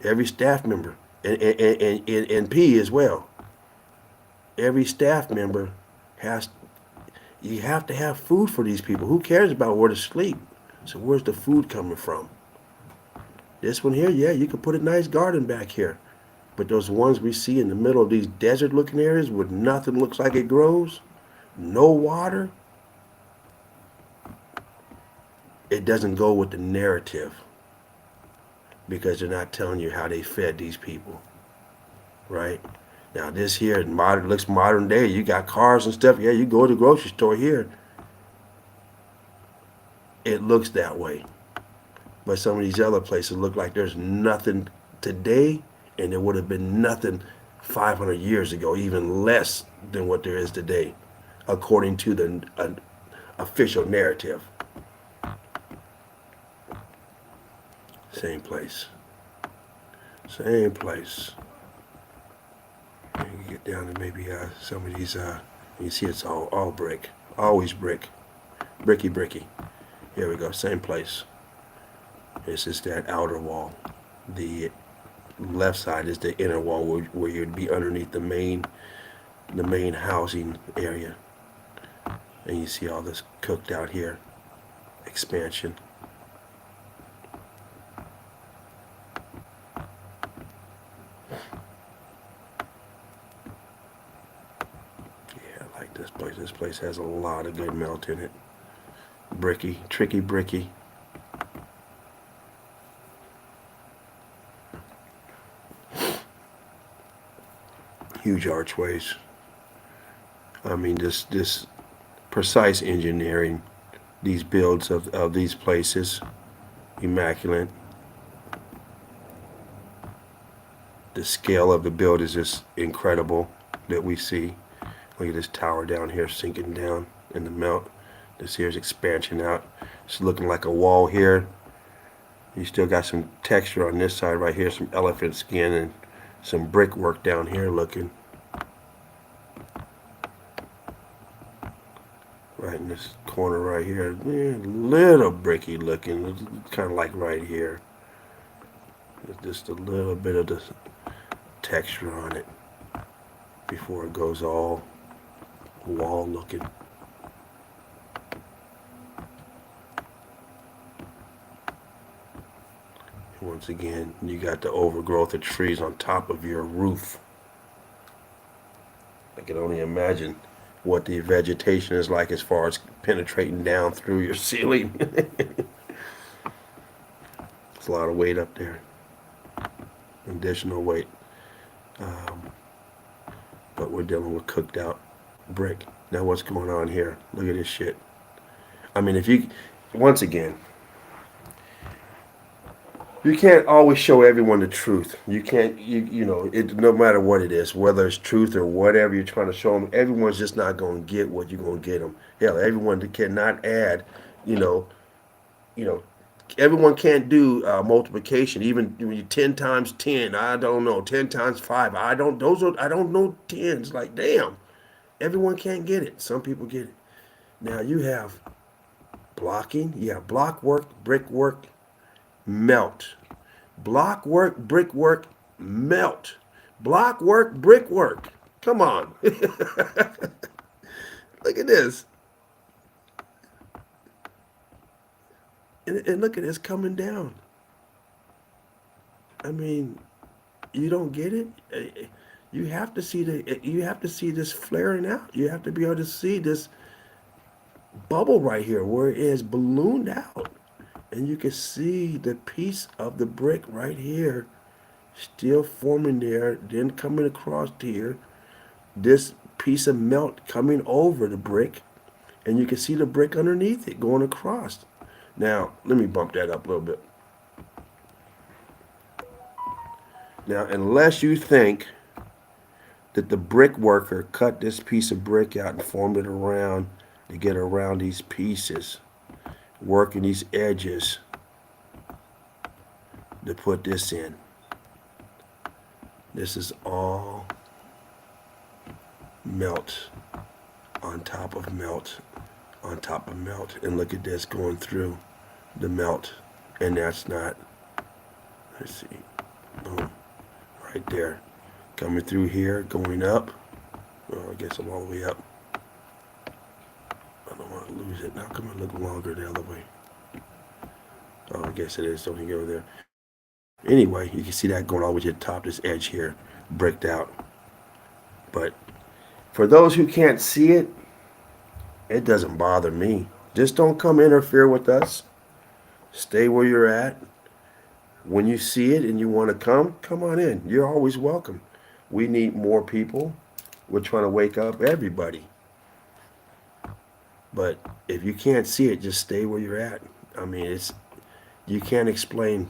Every staff member. And pee as well. Every staff member you have to have food for these people. Who cares about where to sleep? So where's the food coming from? This one here, yeah, you could put a nice garden back here. But those ones we see in the middle of these desert looking areas where nothing looks like it grows, no water, it doesn't go with the narrative. Because they're not telling you how they fed these people, right? Now this here looks modern day. You got cars and stuff. Yeah, you go to the grocery store here. It looks that way. But some of these other places look like there's nothing today, and there would have been nothing 500 years ago, even less than what there is today, according to the official narrative. Same place. Same place. And you get down to maybe some of these, you see it's all brick. Always brick. Bricky. Here we go, same place. This is that outer wall. The left side is the inner wall where you'd be underneath the main housing area. And you see all this cooked out here. Expansion. This place. This place has a lot of good melt in it. Bricky, tricky bricky. Huge archways. I mean, this precise engineering, these builds of these places, immaculate. The scale of the build is just incredible that we see. Look at this tower down here sinking down in the melt. This here's expansion out. It's looking like a wall here. You still got some texture on this side right here, some elephant skin and some brickwork down here looking. Right in this corner right here, little bricky looking, kind of like right here. Just a little bit of the texture on it before it goes all wall looking. Once again, you got the overgrowth of trees on top of your roof. I can only imagine what the vegetation is like as far as penetrating down through your ceiling. It's a lot of weight up there. Additional weight. But we're dealing with cooked out brick. Now what's going on here? Look at this shit. I mean, once again, you can't always show everyone the truth. You can't, no matter what it is, whether it's truth or whatever you're trying to show them, everyone's just not going to get what you're going to get them. Hell, everyone cannot add, everyone can't do multiplication. Even when you 10 times 10, I don't know. 10 times 5, I don't. I don't know tens. Like damn, everyone can't get it. Some people get it. Now you have blocking. You have block work, brick work, melt. Block work, brick work, melt. Block work, brick work. Come on. Look at this. And look at this coming down. I mean, you don't get it. You have to see you have to see this flaring out. You have to be able to see this bubble right here where it is ballooned out. And you can see the piece of the brick right here still forming there, then coming across here. This piece of melt coming over the brick, and you can see the brick underneath it going across. Now, let me bump that up a little bit. Now, unless you think that the brick worker cut this piece of brick out and formed it around to get around these pieces, working these edges to put this in. This is all melt on top of melt on top of melt. And look at this going through the melt. And that's not, let's see, boom, right there. Coming through here, going up. Well, I guess I'm all the way up. I don't want to lose it. Now come on, look longer the other way. Oh, I guess it is. Don't you go there. Anyway, you can see that going all the way to the top, this edge here, bricked out. But for those who can't see it, it doesn't bother me. Just don't come interfere with us. Stay where you're at. When you see it and you want to come on in. You're always welcome. We need more people. We're trying to wake up everybody. But if you can't see it, just stay where you're at. I mean, it's you can't explain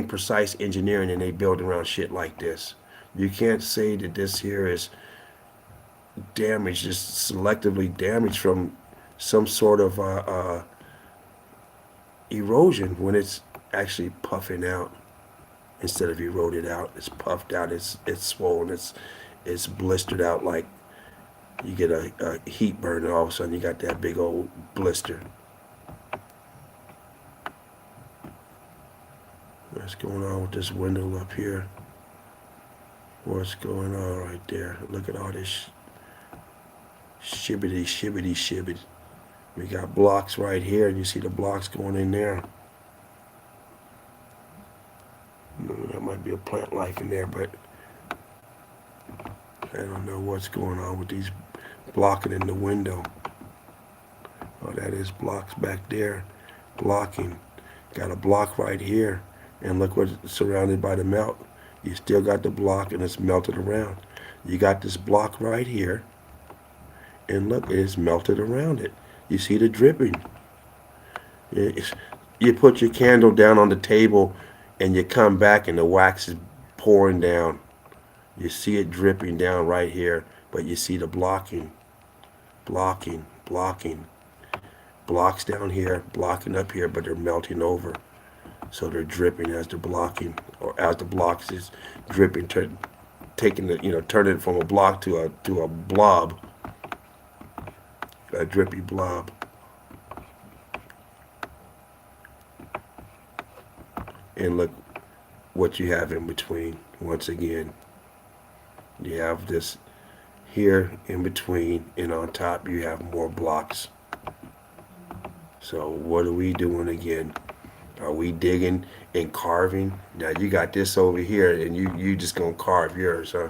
precise engineering and they build around shit like this. You can't say that this here is damaged, just selectively damaged from some sort of erosion when it's actually puffing out instead of eroded out. It's puffed out. It's swollen. It's blistered out like you get a heat burn and all of a sudden you got that big old blister. What's going on with this window up here? What's going on right there? Look at all this shibbity. We got blocks right here, and you see the blocks going in there. That might be a plant life in there, but I don't know what's going on with these blocking in the window. Oh, that is blocks back there, blocking. Got a block right here, and look what's surrounded by the melt. You still got the block, and it's melted around. You got this block right here, and look, it is melted around it. You see the dripping. You put your candle down on the table, and you come back, and the wax is pouring down. You see it dripping down right here, but you see the blocking. Blocks down here, blocking up here, but they're melting over. So they're dripping as they're blocking, or as the blocks is dripping, taking the, turning it from a block to a blob, a drippy blob. And look what you have in between. Once again, you have this here in between, and on top you have more blocks. So what are we doing again? Are we digging and carving? Now you got this over here, and you just gonna carve yours, huh?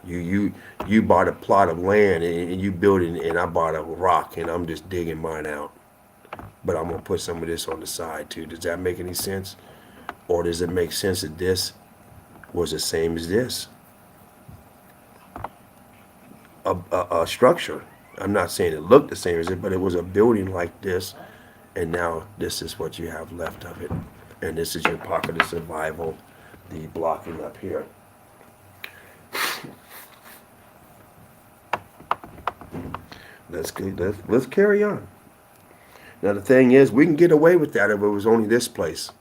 You bought a plot of land and you built it, and I bought a rock, and I'm just digging mine out. But I'm gonna put some of this on the side too. Does that make any sense? Or does it make sense that this was the same as this? A structure. I'm not saying it looked the same as it, but it was a building like this, and now this is what you have left of it. And this is your pocket of survival, the blocking up here. Let's carry on. Now the thing is, we can get away with that if it was only this place.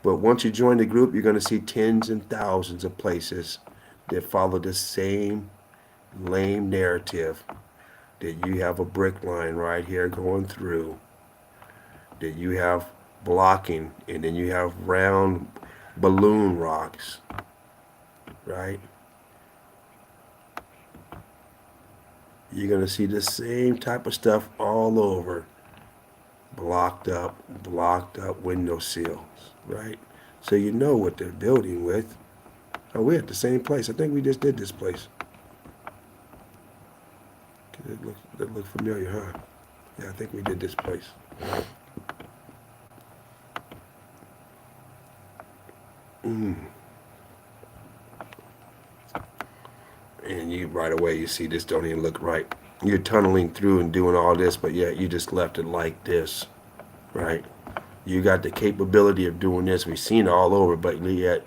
But once you join the group, you're going to see tens and thousands of places that follow the same lame narrative. That you have a brick line right here going through. That you have blocking, and then you have round balloon rocks, right? You're going to see the same type of stuff all over. Blocked up window sills, right? So you know what they're building with. Oh, we're at the same place. I think we just did this place. That look familiar, huh? Yeah, I think we did this place. And you right away you see this don't even look right. You're tunneling through and doing all this, but yet you just left it like this, right? You got the capability of doing this. We've seen it all over, but yet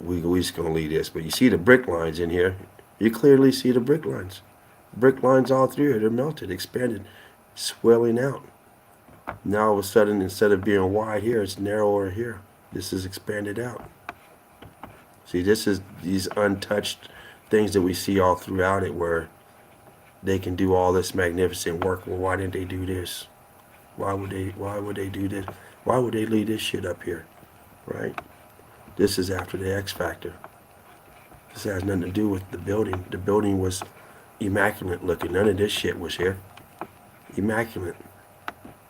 we just gonna leave this. But you see the brick lines in here. You clearly see the brick lines. Brick lines all through here. They're melted, expanded, swelling out. Now all of a sudden, instead of being wide here, it's narrower here. This is expanded out. See, this is these untouched things that we see all throughout it where they can do all this magnificent work. Well, why didn't they do this? Why would they do this? Why would they leave this shit up here? Right? This is after the X Factor. This has nothing to do with the building. The building was immaculate looking. None of this shit was here. Immaculate.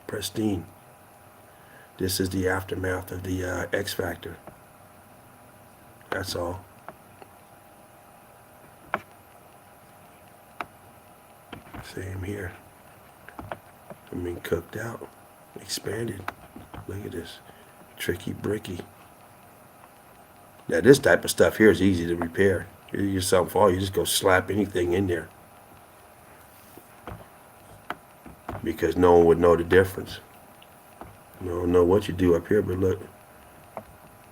Pristine. This is the aftermath of the X Factor. That's all. Same here. I mean, cooked out, expanded. Look at this. Tricky bricky. Now this type of stuff here is easy to repair. You're something fall, you just go slap anything in there. Because no one would know the difference. You don't know what you do up here, but look.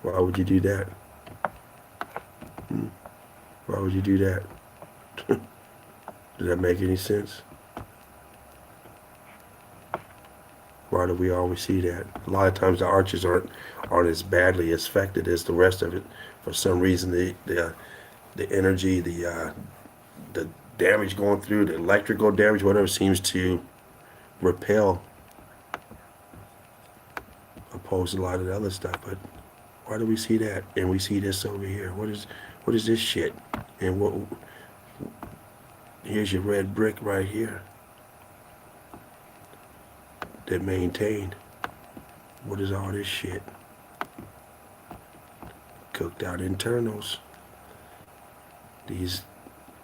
Why would you do that? Why would you do that? Does that make any sense? Why do we always see that? A lot of times the arches aren't as badly affected as the rest of it. For some reason, the energy, the damage going through, the electrical damage, whatever, seems to repel, opposed to a lot of the other stuff. But why do we see that? And we see this over here. What is this shit? And what? Here's your red brick right here. That maintained. What is all this shit? Cooked out internals. These